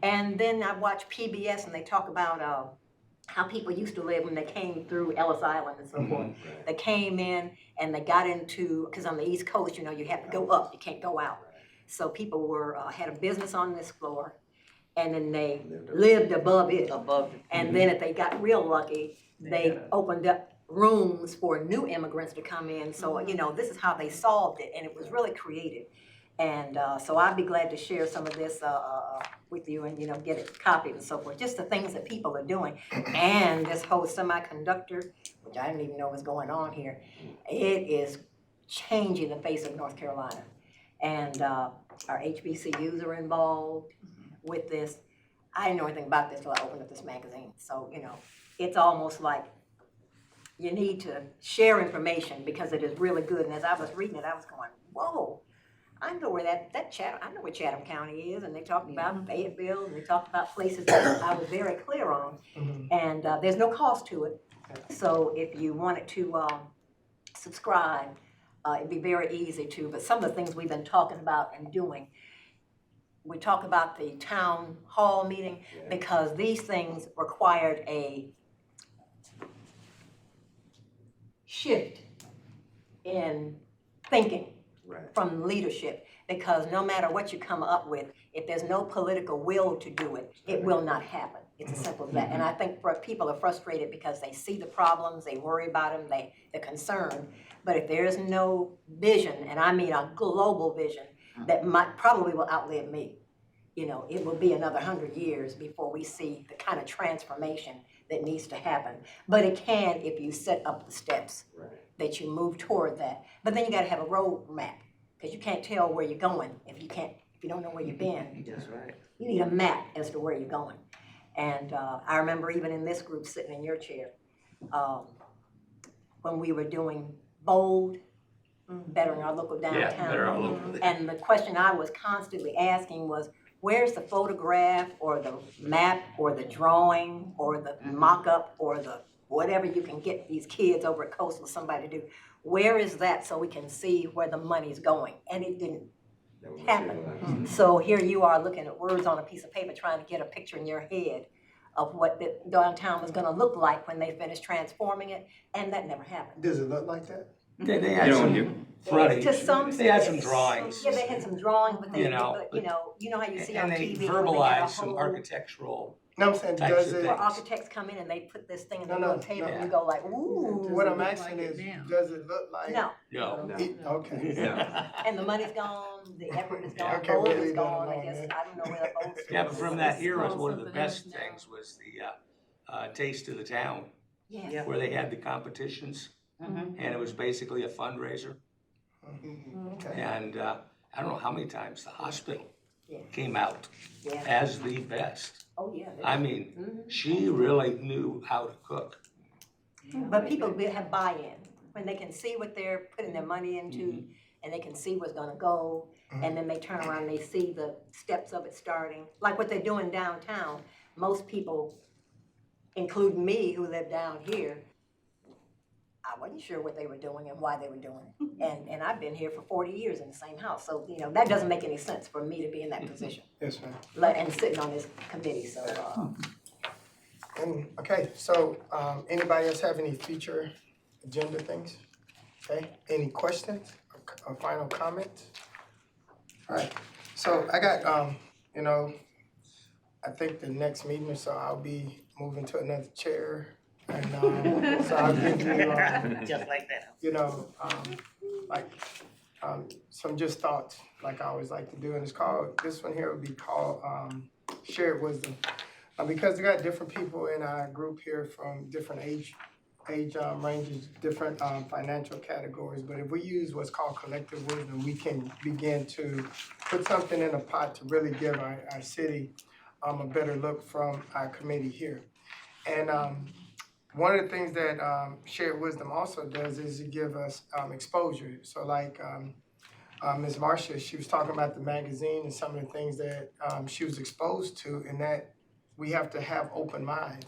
And then I watch PBS and they talk about how people used to live when they came through Ellis Island and so forth. They came in and they got into, because on the East Coast, you have to go up, you can't go out. So people had a business on this floor, and then they lived above it. And then if they got real lucky, they opened up rooms for new immigrants to come in. So, this is how they solved it, and it was really creative. And so I'd be glad to share some of this with you and, get it copied and so forth. Just the things that people are doing. And this whole semiconductor, which I didn't even know was going on here, it is changing the face of North Carolina. And our HBCUs are involved with this. I didn't know anything about this till I opened up this magazine. So, it's almost like you need to share information because it is really good. And as I was reading it, I was going, whoa. I know where I know where Chatham County is, and they talked about Fayetteville, and they talked about places that I was very clear on, and there's no cost to it. So if you wanted to subscribe, it'd be very easy to. But some of the things we've been talking about and doing, we talk about the town hall meeting because these things required a shift in thinking. From leadership, because no matter what you come up with, if there's no political will to do it, it will not happen. It's as simple as that. And I think people are frustrated because they see the problems, they worry about them, they're concerned. But if there is no vision, and I mean a global vision, that probably will outlive me. You know, it will be another 100 years before we see the kind of transformation that needs to happen. But it can if you set up the steps that you move toward that. But then you gotta have a road map, because you can't tell where you're going if you don't know where you've been. That's right. You need a map as to where you're going. And I remember even in this group, sitting in your chair, when we were doing bold, bettering our local downtown. Yeah, better our local. And the question I was constantly asking was, where's the photograph or the map or the drawing or the mock-up or the whatever you can get these kids over at Coastal, somebody to do? Where is that so we can see where the money's going? And it didn't happen. So here you are looking at words on a piece of paper, trying to get a picture in your head of what the downtown was gonna look like when they finished transforming it, and that never happened. Does it look like that? They had some frontage, To some they had some extent. drawings. Yeah, they had some drawings, but they, You know, but you know how you see on And they TV. when they have a verbalized some whole- architectural, No, I'm saying, Types does of it, Where things. architects come in and they put this thing in the No, no, little table, no. and you go like, ooh. what I'm asking is, does it look like? No, no. Okay. and the money's gone, the effort is gone, Okay, gold we'll is leave that gone, I alone guess, then. I don't know where the gold is. Yeah, but from that era, called one of the something best else now. things was the Taste of the Town, Yes. where they had the competitions, and it was basically a fundraiser. Okay. And I don't know how many times the hospital Yeah. came out Yeah. as the best. Oh, yeah. I mean, she really knew how to cook. But people have buy-in, when they can see what they're putting their money into, and they can see what's gonna go, and then they turn around and they see the steps of it starting. Like what they're doing downtown, most people, including me who live down here, I wasn't sure what they were doing and why they were doing it. And I've been here for 40 years in the same house, so, you know, that doesn't make any sense for me to be in that position, Yes, ma'am. and sitting on this committee, so, And, okay, so, anybody else have any future agenda things? Okay, any questions or final comments? All right, so I got, you know, I think the next meeting or so I'll be moving to another chair. And, so I'll give you, Just like that. you know, like, some just thoughts, like I always like to do, and it's called, this one here would be called, Shared Wisdom. Because we got different people in our group here from different age ranges, different financial categories, but if we use what's called collective wisdom, we can begin to put something in a pot to really give our city a better look from our committee here. And one of the things that Shared Wisdom also does is to give us exposure. So like Ms. Marcia, she was talking about the magazine and some of the things that she was exposed to, and that we have to have open minds.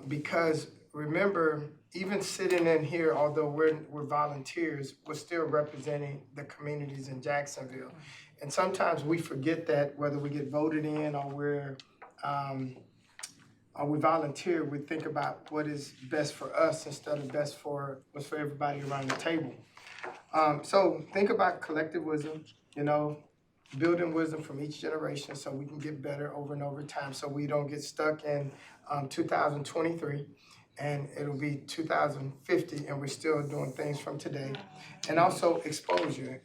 Because remember, even sitting in here, although we're volunteers, we're still representing the communities in Jacksonville. And sometimes we forget that, whether we get voted in or we volunteer, we think about what is best for us instead of best for what's for everybody around the table. So think about collective wisdom, you know, building wisdom from each generation so we can get better over and over time, so we don't get stuck in 2023 and it'll be 2050 and we're still doing things from today. And also exposure.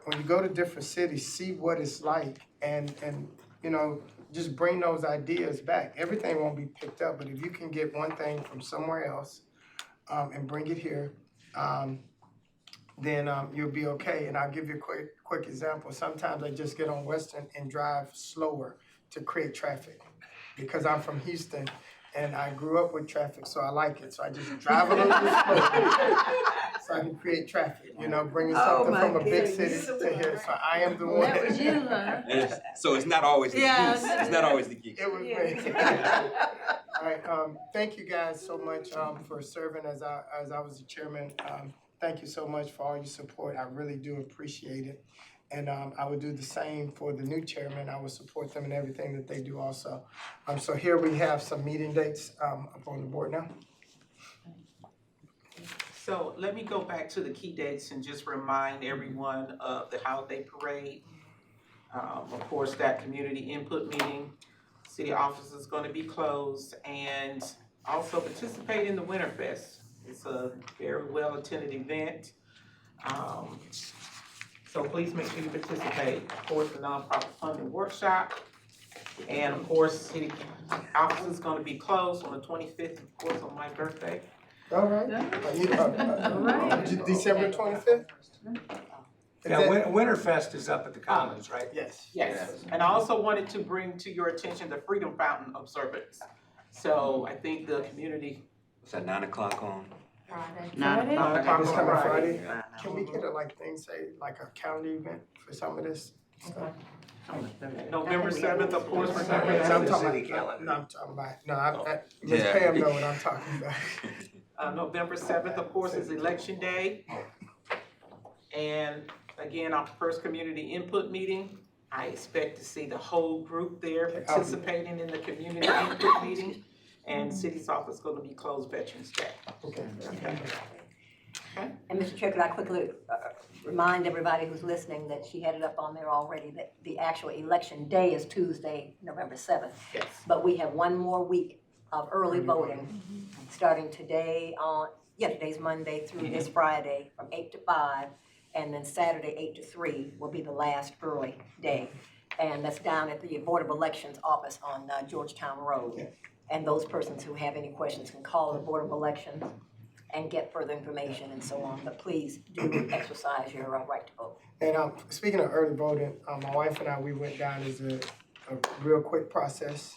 When you go to different cities, see what it's like and you know, just bring those ideas back. Everything won't be picked up, but if you can get one thing from somewhere else and bring it here, then you'll be okay. And I'll give you a quick example. Sometimes I just get on Western and drive slower to create traffic, because I'm from Houston and I grew up with traffic, so I like it. So I just drive a little bit slower so I can create traffic, you know, bringing something my from a big city goodness. to here. So I am the one. That was you, huh? So it's not always the Yeah. geese, it's not always the geese. It was me. All right, thank you guys so much for serving as I was the chairman. Thank you so much for all your support. I really do appreciate it. And I would do the same for the new chairman. I would support them in everything that they do also. So here we have some meeting dates up on the board now. So let me go back to the key dates and just remind everyone of the holiday parade. Of course, that community input meeting. City office is gonna be closed, and also participate in the Winterfest. It's a very well-attended event. So please make sure you participate. Of course, the nonprofit funding workshop. And of course, city office is gonna be closed on the 25th, of course, on my birthday. All right. December 25th? Yeah, Winterfest is up at the Commons, right? Yes. Yes, and I also wanted to bring to your attention the Freedom Fountain observance. So I think the community. What's that, 9 o'clock on? 9 o'clock. This coming Friday? Friday. Can we get a say like a calendar event for some of this stuff? November 7th, of course, we're No, talking I'm about. talking about, Ms. Yeah. Pam know what I'm talking about. November 7th, of course, is Election Day. And again, our first community input meeting, I expect to see the whole group there participating in the community input meeting. And city's office is gonna be closed Veterans Day. Okay. And Mr. Chair, could I quickly remind everybody who's listening that she had it up on there already, that the actual election day is Tuesday, November 7th. Yes. But we have one more week of early voting, starting today today's Monday through this Friday from 8 to 5, and then Saturday 8 to 3 will be the last early day. And that's down at the Board of Elections office on Georgetown Road. And those persons who have any questions can call the Board of Elections and get further information and so on, but please do exercise your right to vote. And speaking of early voting, my wife and I, we went down as a real quick process,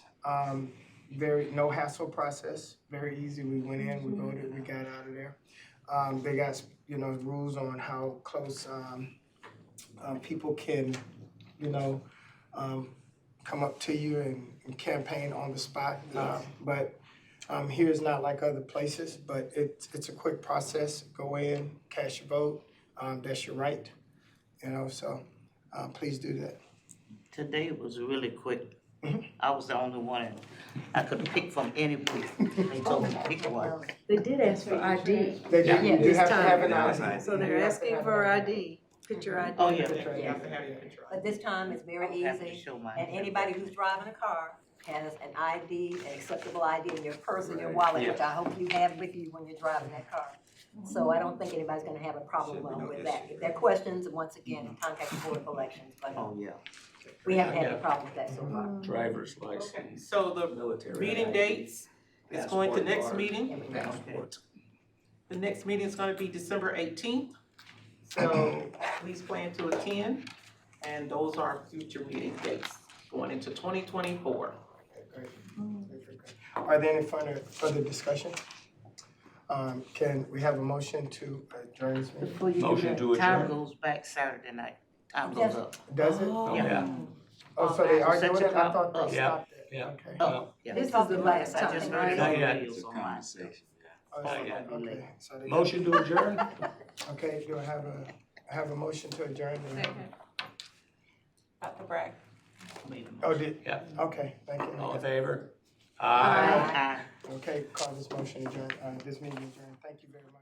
very no hassle process, very easy. We went in, we voted, we got out of there. They got rules on how close people can come up to you and campaign on the spot. But here is not like other places, but it's a quick process. Go in, cast your vote. That's your right, so please do that. Today was really quick. I was the only one, and I could pick from any place. They told me to pick one. They did ask for ID, They do, you this have to have an time. ID. So they're asking for ID, picture ID. Oh, yeah. You have to have your picture. But this time it's very I have to easy, show mine. and anybody who's driving a car has an ID, an acceptable ID in your purse and your wallet, which I hope you have with you when you're driving that car. So I don't think anybody's gonna have a problem with that. If there are questions, once again, contact the Board of Elections, but Oh, yeah. we haven't had any problem with that so far. Driver's Okay, license, so the military. meeting ID, dates is going to passport next card, meeting. Passport. The next meeting is gonna be December 18th. So please plan to attend, and those are future meeting dates going into 2024. Great. Are there any further discussion? Can we have a motion to adjourn this meeting? Before you do Motion that, to Time adjourn. goes back Saturday night. Time goes up. Does it? Yeah. Oh, so they are doing it? I Central thought Club. they Yeah. stopped it. Yeah. Okay. Oh, yeah. This is the last I just time, heard it Not on the yet. radio, It's a so I'm like, conversation, Oh, Oh, yeah. Okay. So they- Motion to adjourn? Okay, do I have a motion to adjourn? Dr. Bragg. Oh, did? Yeah. Okay, thank you. All in favor? Aye. Okay, call this motion adjourned, this meeting adjourned. Thank you very much.